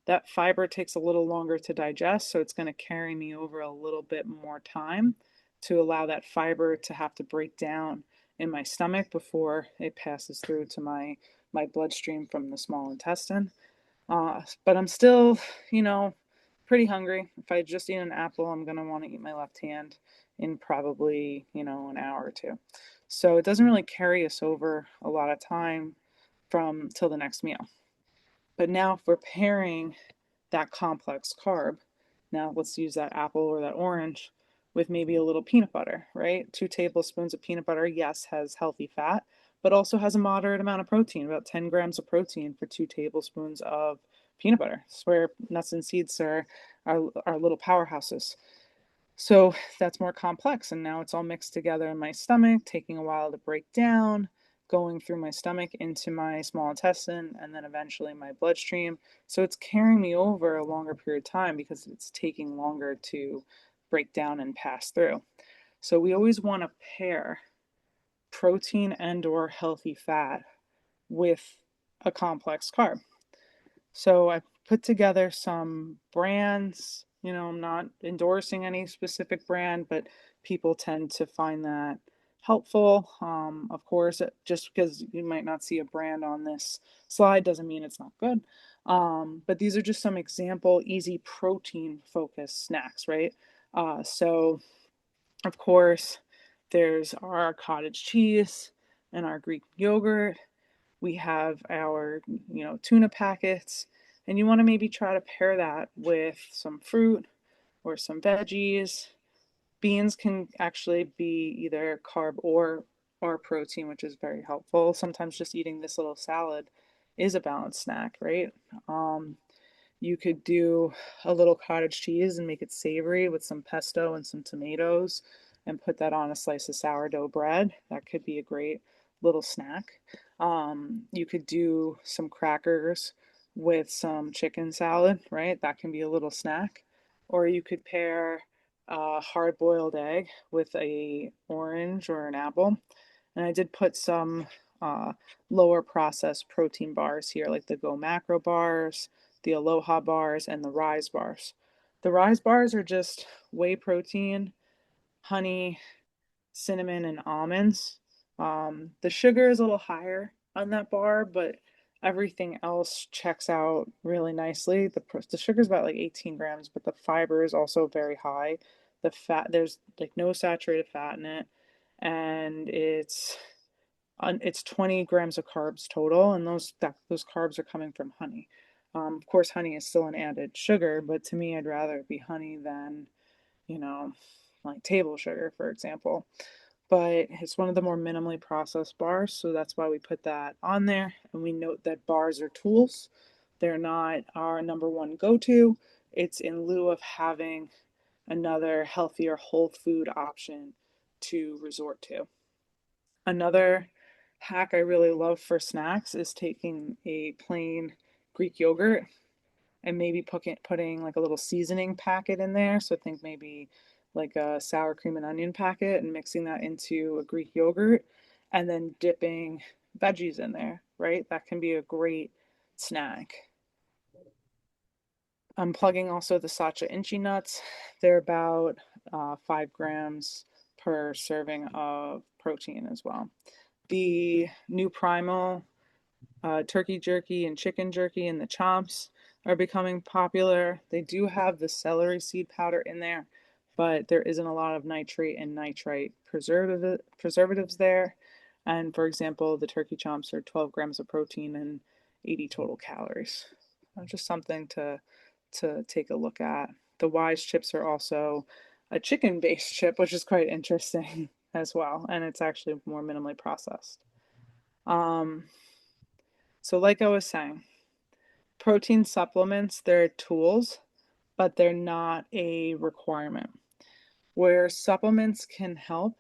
That fiber takes a little longer to digest, so it's going to carry me over a little bit more time to allow that fiber to have to break down in my stomach before it passes through to my bloodstream from the small intestine. But I'm still, pretty hungry. If I just eat an apple, I'm going to want to eat my left hand in probably, an hour or two. So it doesn't really carry us over a lot of time from till the next meal. But now if we're pairing that complex carb, now let's use that apple or that orange with maybe a little peanut butter, right? 2 tablespoons of peanut butter, yes, has healthy fat, but also has a moderate amount of protein, about 10 grams of protein for 2 tablespoons of peanut butter. It's where nuts and seeds are little powerhouses. So that's more complex, and now it's all mixed together in my stomach, taking a while to break down, going through my stomach into my small intestine, and then eventually my bloodstream. So it's carrying me over a longer period of time because it's taking longer to break down and pass through. So we always want to pair protein and or healthy fat with a complex carb. So I put together some brands. I'm not endorsing any specific brand, but people tend to find that helpful. Of course, just because you might not see a brand on this slide doesn't mean it's not good. But these are just some example easy protein focused snacks, right? So of course, there's our cottage cheese and our Greek yogurt. We have our, tuna packets, and you want to maybe try to pair that with some fruit or some veggies. Beans can actually be either carb or protein, which is very helpful. Sometimes just eating this little salad is a balanced snack, right? Um, you could do a little cottage cheese and make it savory with some pesto and some tomatoes and put that on a slice of sourdough bread. That could be a great little snack. You could do some crackers with some chicken salad, right? That can be a little snack. Or you could pair a hard-boiled egg with a orange or an apple. And I did put some uh, lower processed protein bars here, like the Go Macro bars, the Aloha bars, and the Rise bars. The Rise bars are just whey protein, honey, cinnamon, and almonds. The sugar is a little higher on that bar, but everything else checks out really nicely. The sugar is about like 18 grams, but the fiber is also very high. The fat, there's like no saturated fat in it, and it's 20 grams of carbs total, and those carbs are coming from honey. Of course, honey is still an added sugar, but to me, I'd rather it be honey than, you know, like table sugar, for example. But it's one of the more minimally processed bars, so that's why we put that on there. And we note that bars are tools. They're not our number one go-to. It's in lieu of having another healthier whole food option to resort to. Another hack I really love for snacks is taking a plain Greek yogurt and maybe putting like a little seasoning packet in there. So think maybe like a sour cream and onion packet and mixing that into a Greek yogurt and then dipping veggies in there, right? That can be a great snack. I'm plugging also the Sacha Inchi nuts. They're about 5 grams per serving of protein as well. The new Primal turkey jerky and chicken jerky and the chomps are becoming popular. They do have the celery seed powder in there, but there isn't a lot of nitrate and nitrite preservatives there. And for example, the turkey chomps are 12 grams of protein and 80 total calories. Just something to take a look at. The Wise chips are also a chicken-based chip, which is quite interesting as well, and it's actually more minimally processed. Um, so like I was saying, protein supplements, they're tools, but they're not a requirement. Where supplements can help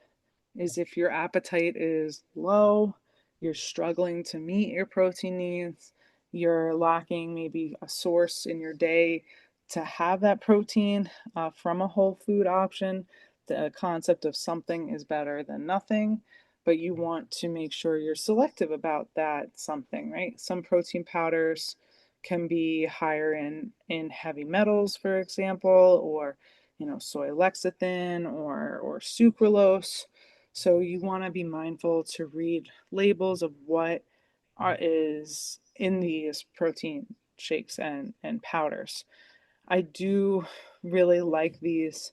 is if your appetite is low, you're struggling to meet your protein needs, you're lacking maybe a source in your day to have that protein from a whole food option. The concept of something is better than nothing, but you want to make sure you're selective about that something, right? Some protein powders can be higher in heavy metals, for example, or soy lecithin or sucralose. So you want to be mindful to read labels of what is in these protein shakes and powders. I do really like these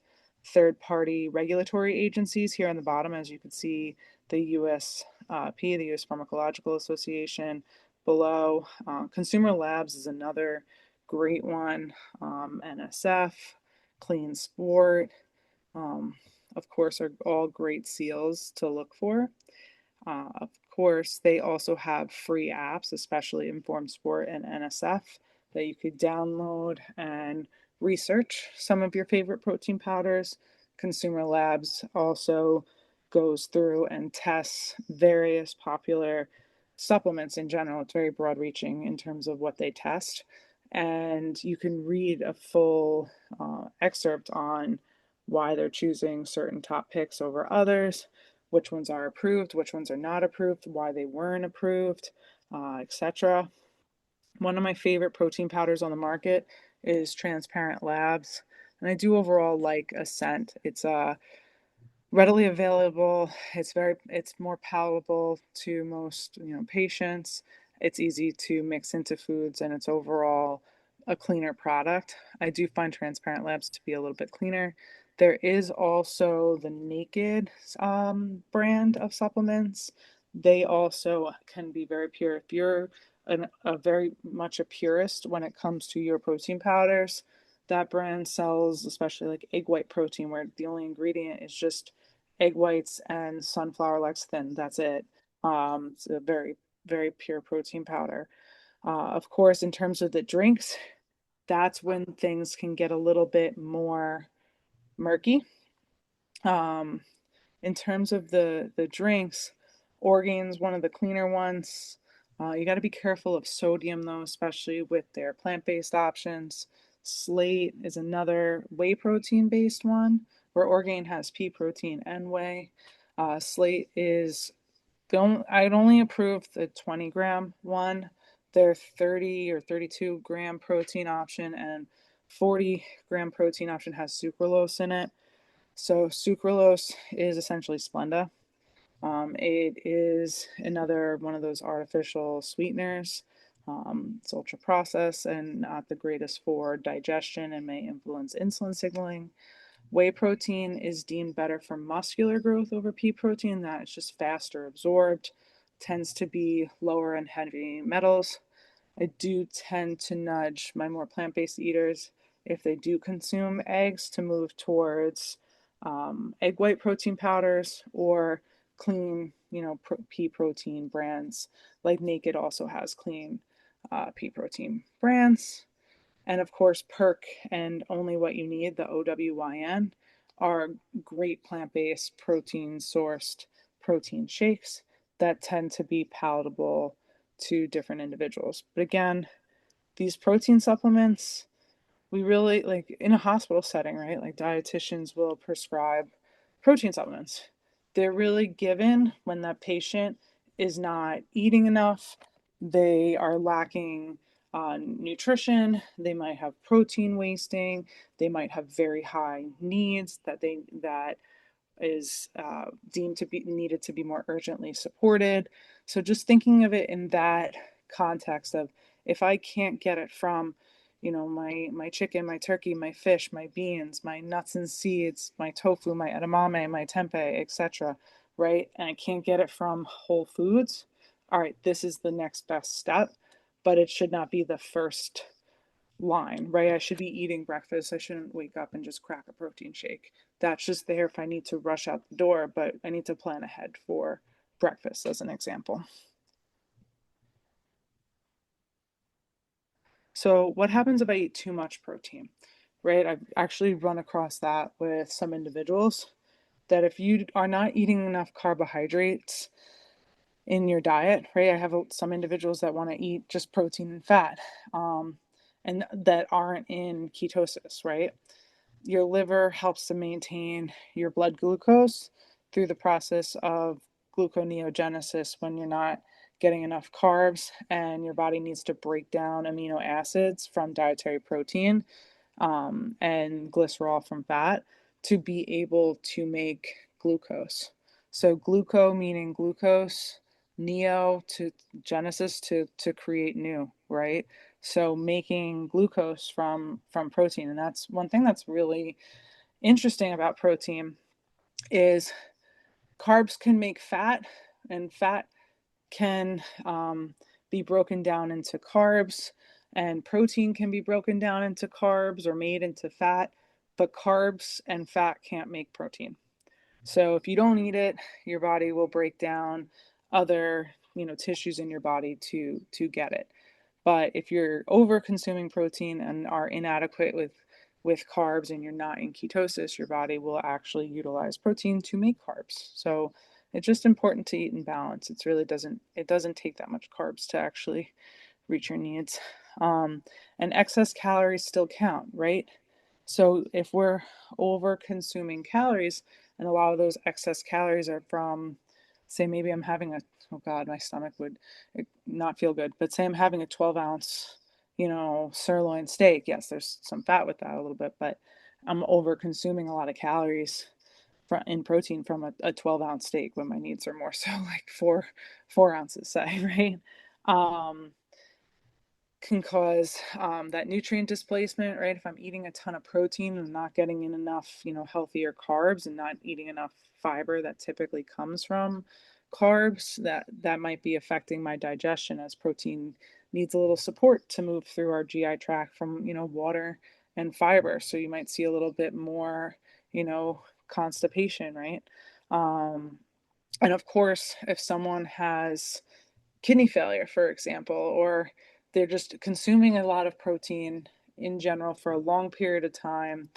third-party regulatory agencies here on the bottom, as you can see, the USP, the U.S. Pharmacological Association below. Consumer Labs is another great one. NSF, Clean Sport, um, of course, are all great seals to look for. Of course, they also have free apps, especially Informed Sport and NSF, that you could download and research some of your favorite protein powders. Consumer Labs also goes through and tests various popular supplements in general. It's very broad reaching in terms of what they test. And you can read a full excerpt on why they're choosing certain top picks over others, which ones are approved, which ones are not approved, why they weren't approved, etc. One of my favorite protein powders on the market is Transparent Labs, and I do overall like Ascent. It's readily available. It's more palatable to most patients. It's easy to mix into foods, and it's overall a cleaner product. I do find Transparent Labs to be a little bit cleaner There is also the Naked brand of supplements. They also can be very pure. If you're a very much a purist when it comes to your protein powders, that brand sells especially like egg white protein, where the only ingredient is just egg whites and sunflower lecithin. That's it. It's a very, very pure protein powder. Of course, in terms of the drinks, that's when things can get a little bit more murky. Um, in terms of the drinks, Orgain's one of the cleaner ones. You got to be careful of sodium though, especially with their plant-based options. Slate is another whey protein based one, where Orgain has pea protein and whey. Slate is I'd only approve the 20-gram one. Their 30 or 32-gram protein option and 40-gram protein option has sucralose in it. So sucralose is essentially Splenda. It is another one of those artificial sweeteners. It's ultra processed and not the greatest for digestion and may influence insulin signaling. Whey protein is deemed better for muscular growth over pea protein, that it's just faster absorbed, tends to be lower in heavy metals. I do tend to nudge my more plant-based eaters, if they do consume eggs, to move towards egg white protein powders or clean, pea protein brands. Like Naked also has clean pea protein brands. And of course, Perk and Only What You Need, the OWYN, are great plant-based protein sourced protein shakes that tend to be palatable to different individuals. But again, these protein supplements, we really like in a hospital setting, right? Like dietitians will prescribe protein supplements. They're really given when that patient is not eating enough, they are lacking nutrition, they might have protein wasting, they might have very high needs that is deemed to be needed to be more urgently supported. So just thinking of it in that context of, if I can't get it from, my chicken, my turkey, my fish, my beans, my nuts and seeds, my tofu, my edamame, my tempeh, etc., right? And I can't get it from Whole Foods. All right, this is the next best step, but it should not be the first line, right? I should be eating breakfast. I shouldn't wake up and just crack a protein shake. That's just there if I need to rush out the door, but I need to plan ahead for breakfast, as an example. So, what happens if I eat too much protein, right? I've actually run across that with some individuals, that if you are not eating enough carbohydrates in your diet, right? I have some individuals that want to eat just protein and fat, and that aren't in ketosis, right? Your liver helps to maintain your blood glucose through the process of gluconeogenesis when you're not getting enough carbs, and your body needs to break down amino acids from dietary protein and glycerol from fat to be able to make glucose. So gluco meaning glucose, neo to genesis, to create new, right? So making glucose from protein, and that's one thing that's really interesting about protein is carbs can make fat, and fat can be broken down into carbs, and protein can be broken down into carbs or made into fat, but carbs and fat can't make protein. So if you don't eat it, your body will break down other, tissues in your body to get it. But if you're over consuming protein and are inadequate with carbs and you're not in ketosis, your body will actually utilize protein to make carbs. So it's just important to eat in balance. It doesn't take that much carbs to actually reach your needs. And excess calories still count, right? So if we're over consuming calories, and a lot of those excess calories are from, say, maybe I'm having oh God, my stomach would not feel good, but say I'm having a 12-ounce, sirloin steak. Yes, there's some fat with that a little bit, but I'm over consuming a lot of calories in protein from a 12-ounce steak when my needs are more so like four ounces, say, right? Um, can cause that nutrient displacement, right? If I'm eating a ton of protein and not getting in enough, healthier carbs and not eating enough fiber that typically comes from carbs, that might be affecting my digestion as protein needs a little support to move through our GI tract from, water and fiber. So you might see a little bit more, constipation, right? Um, and of course, if someone has kidney failure, for example, or they're just consuming a lot of protein in general for a long period of time.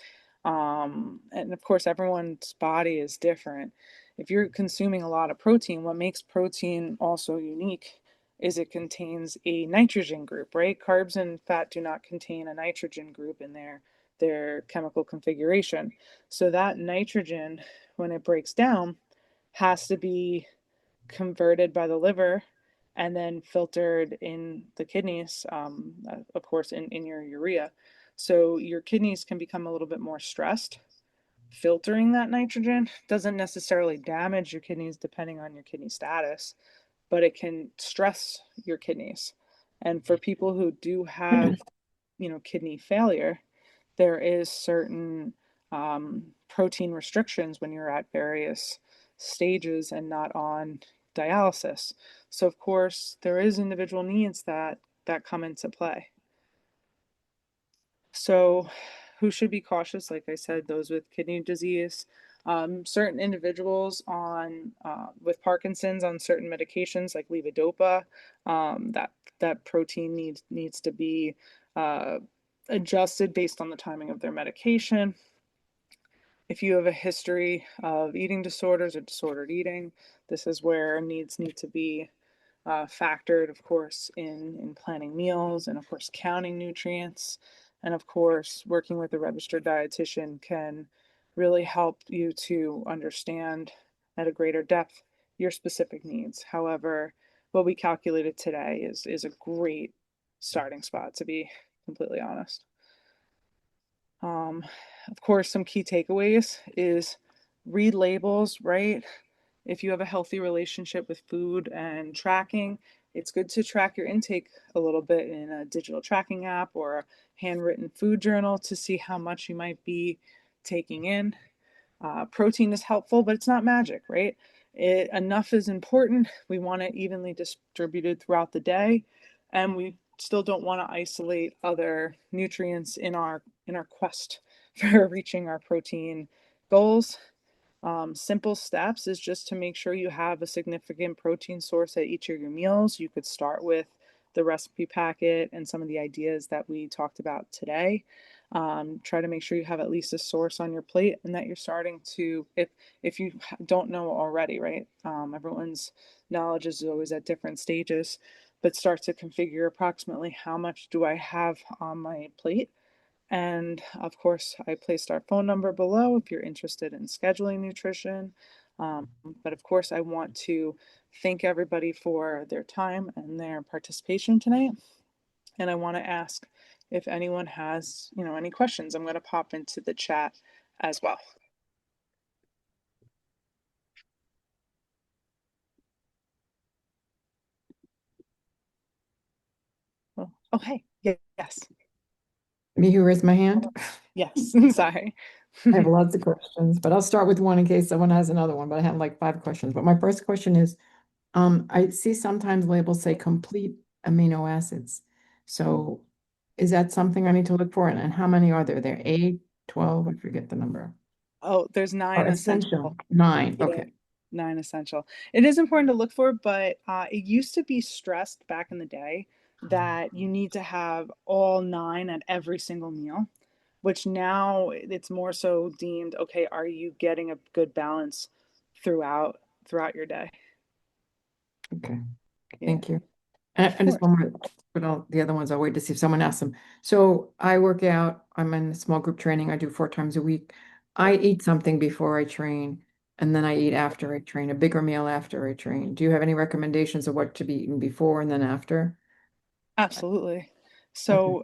And of course, everyone's body is different. If you're consuming a lot of protein, what makes protein also unique is it contains a nitrogen group, right? Carbs and fat do not contain a nitrogen group in their chemical configuration. So that nitrogen, when it breaks down, has to be converted by the liver and then filtered in the kidneys, of course, in your urea. So your kidneys can become a little bit more stressed. Filtering that nitrogen doesn't necessarily damage your kidneys depending on your kidney status, but it can stress your kidneys. And for people who do have, kidney failure, there is certain protein restrictions when you're at various stages and not on dialysis. So of course, there is individual needs that come into play. So who should be cautious? Like I said, those with kidney disease, certain individuals on with Parkinson's on certain medications like levodopa, that protein needs to be uh, adjusted based on the timing of their medication. If you have a history of eating disorders or disordered eating, this is where needs need to be factored, of course, in planning meals and, of course, counting nutrients. And, of course, working with a registered dietitian can really help you to understand at a greater depth your specific needs. However, what we calculated today is a great starting spot, to be completely honest. Um, of course, some key takeaways is read labels, right? If you have a healthy relationship with food and tracking, it's good to track your intake a little bit in a digital tracking app or a handwritten food journal to see how much you might be taking in. Protein is helpful, but it's not magic, right? Enough is important. We want it evenly distributed throughout the day, and we still don't want to isolate other nutrients in our quest for reaching our protein goals. Simple steps is just to make sure you have a significant protein source at each of your meals. You could start with the recipe packet and some of the ideas that we talked about today. Try to make sure you have at least a source on your plate and that you're starting to, if you don't know already, right? Everyone's knowledge is always at different stages, but start to configure approximately how much do I have on my plate. And of course, I placed our phone number below if you're interested in scheduling nutrition. But of course, I want to thank everybody for their time and their participation tonight. And I want to ask if anyone has, any questions. I'm going to pop into the chat as well. Oh, hey. Yes. Me who raised my hand? Yes. Sorry. I have lots of questions, but I'll start with one in case someone has another one, but I have like 5 questions. But my first question is, I see sometimes labels say complete amino acids. So is that something I need to look for? And how many are there? There are 8, 12, I forget the number. Oh, there's Or 9 essential, essential. 9. Yeah, Okay. 9 essential. It is important to look for, but it used to be stressed back in the day that you need to have all 9 at every single meal, which now it's more so deemed, okay, are you getting a good balance throughout your day? Okay. Yeah, Thank you. of And just course. one more, but all the other ones I'll wait to see if someone asks them. So I work out, I'm in small group training. I do 4 times a week. I eat something before I train, and then I eat after I train, a bigger meal after I train. Do you have any recommendations of what to be eaten before and then after? Absolutely. Okay. So,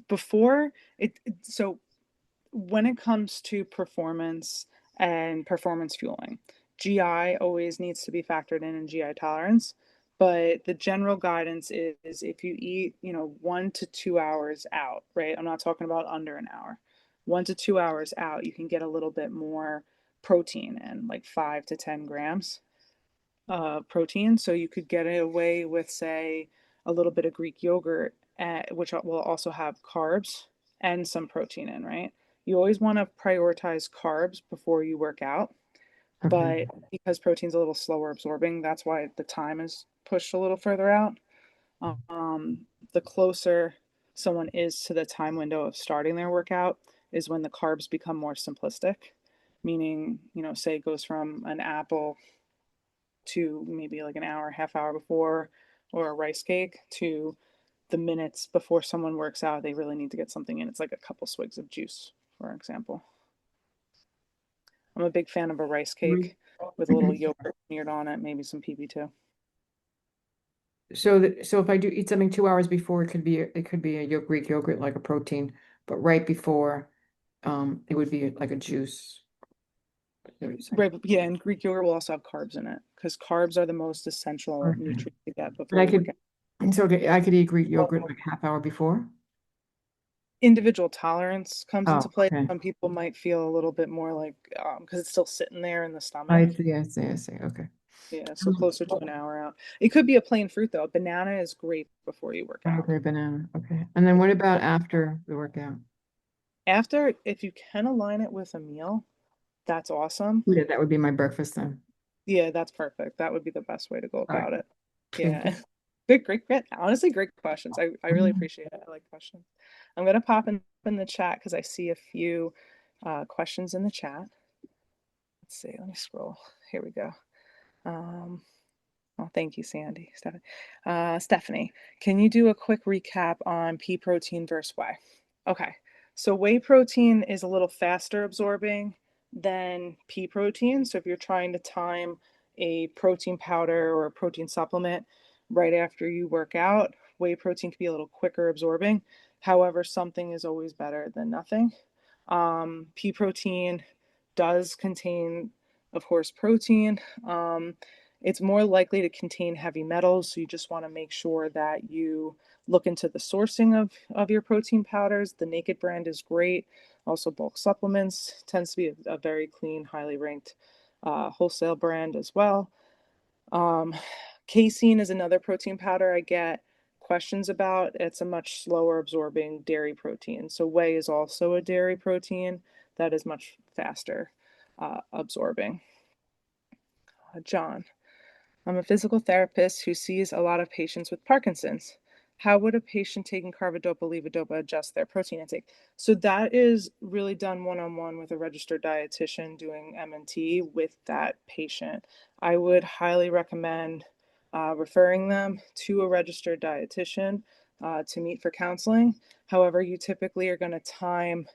before so when it comes to performance and performance fueling, GI always needs to be factored in GI tolerance. But the general guidance is if you eat, 1 to 2 hours out, right? I'm not talking about under an hour. 1 to 2 hours out, you can get a little bit more protein in, like 5 to 10 grams protein. So you could get away with, say, a little bit of Greek yogurt, which will also have carbs and some protein in, right? You always want to prioritize carbs before you work out, Okay. but because protein's a little slower absorbing, that's why the time is pushed a little further out. Um, the closer someone is to the time window of starting their workout is when the carbs become more simplistic, meaning, say it goes from an apple to maybe like an hour, half hour before, or a rice cake to the minutes before someone works out, they really need to get something in. It's like a couple swigs of juice, for example. I'm a big fan of a rice Greek. cake with a little yogurt smeared on it, maybe some PB2. So if I do eat something 2 hours before, it could be a Greek yogurt like a protein, but right before, it would be like a juice. Is that what you're saying? Right, yeah, and Greek yogurt will also have carbs in it because carbs are the most essential Okay. nutrient to get And before I you work could, out. so okay, I could eat Greek yogurt like half hour before. Individual tolerance comes into Oh, play. okay. Some people might feel a little bit more like because it's still sitting there in the stomach. I see. Okay. Yeah, so Um, closer to an hour out. It could be a plain fruit though. A banana is great before you work out. Okay, banana. Okay. And then what about after the workout? After, if you can align it with a meal, that's awesome. Yeah, that would be my breakfast then. Yeah, that's perfect. That would be the best way to go All right. about it. Thank Yeah. you. Great. Honestly, great questions. I really appreciate it. I like questions. I'm gonna pop in the chat because I see a few questions in the chat. Let's see. Let me scroll. Here we go. Um, well, thank you, Sandy. Stephanie, can you do a quick recap on pea protein versus whey? Okay, so whey protein is a little faster absorbing than pea protein. So if you're trying to time a protein powder or a protein supplement right after you work out, whey protein can be a little quicker absorbing. However, something is always better than nothing. Pea protein does contain, of course, protein. It's more likely to contain heavy metals, so you just want to make sure that you look into the sourcing of your protein powders. The Naked brand is great. Also, bulk supplements tends to be a very clean, highly ranked wholesale brand as well. Um, Casein is another protein powder I get questions about. It's a much slower absorbing dairy protein. So whey is also a dairy protein that is much faster absorbing. John, I'm a physical therapist who sees a lot of patients with Parkinson's. How would a patient taking carbidopa levodopa adjust their protein intake? So that is really done one-on-one with a registered dietitian doing MNT with that patient. I would highly recommend referring them to a registered dietitian to meet for counseling. However, you typically are going to time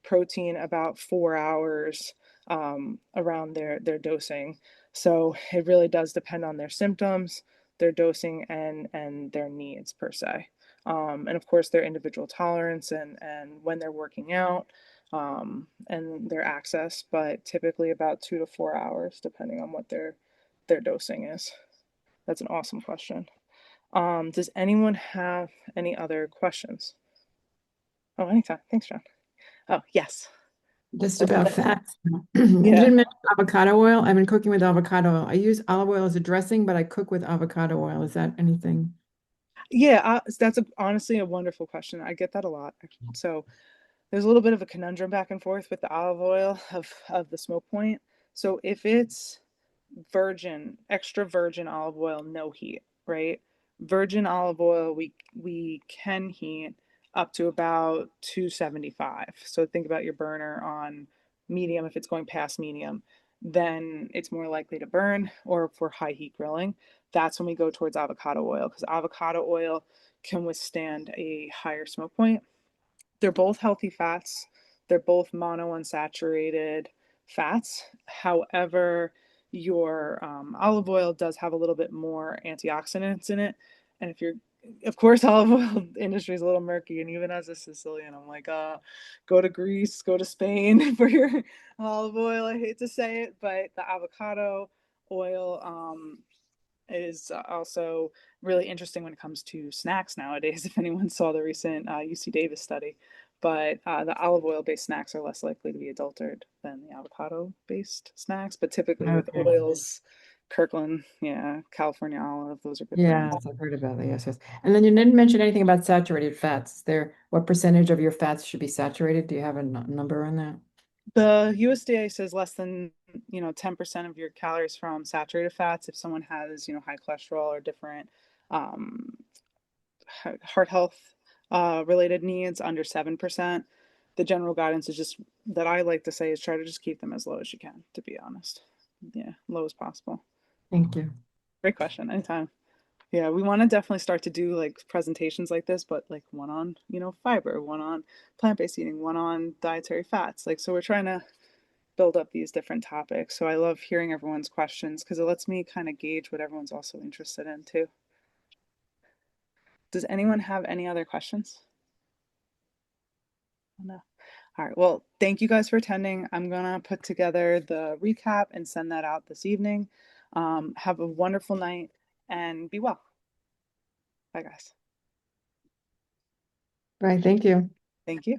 protein about 4 hours around their dosing. So it really does depend on their symptoms, their dosing, and their needs per se. And of course, their individual tolerance and when they're working out and their access, but typically about 2 to 4 hours, depending on what their dosing is. That's an awesome question. Does anyone have any other questions? Oh, anytime. Thanks, John. Oh, yes. Just about fats. You Yeah. didn't mention avocado oil. I've been cooking with avocado oil. I use olive oil as a dressing, but I cook with avocado oil. Is that anything? Yeah, that's honestly a wonderful question. I get that a lot. So there's a little bit of a conundrum back and forth with the olive oil of the smoke point. So if it's virgin, extra virgin olive oil, no heat, right? Virgin olive oil, we can heat up to about 275. So think about your burner on medium. If it's going past medium, then it's more likely to burn. Or for high heat grilling, that's when we go towards avocado oil because avocado oil can withstand a higher smoke point. They're both healthy fats. They're both monounsaturated fats. However, your olive oil does have a little bit more antioxidants in it. And if you're, of course, olive oil industry is a little murky. And even as a Sicilian, I'm like, go to Greece, go to Spain for your olive oil. I hate to say it, but the avocado oil is also really interesting when it comes to snacks nowadays, if anyone saw the recent UC Davis study. But the olive oil based snacks are less likely to be adulterated than the avocado based snacks. But typically with Okay. oils, Kirkland, yeah, California olive, those are good brands. Yes, I've heard about that. Yes, yes. And then you didn't mention anything about saturated fats. Is there, what percentage of your fats should be saturated? Do you have a number on that? The USDA says less than, 10% of your calories from saturated fats. If someone has, high cholesterol or different um, heart health related needs, under 7%. The general guidance is just that I like to say is try to just keep them as low as you can, to be honest. Yeah, low as possible. Thank you. Great question. Anytime. Yeah, we want to definitely start to do like presentations like this, but like one on, fiber, one on plant-based eating, one on dietary fats. Like, so we're trying to build up these different topics. So I love hearing everyone's questions because it lets me kind of gauge what everyone's also interested in too. Does anyone have any other questions? No. All right. Well, thank you guys for attending. I'm gonna put together the recap and send that out this evening. Have a wonderful night and be well. Bye, guys. Right, thank you. Thank you.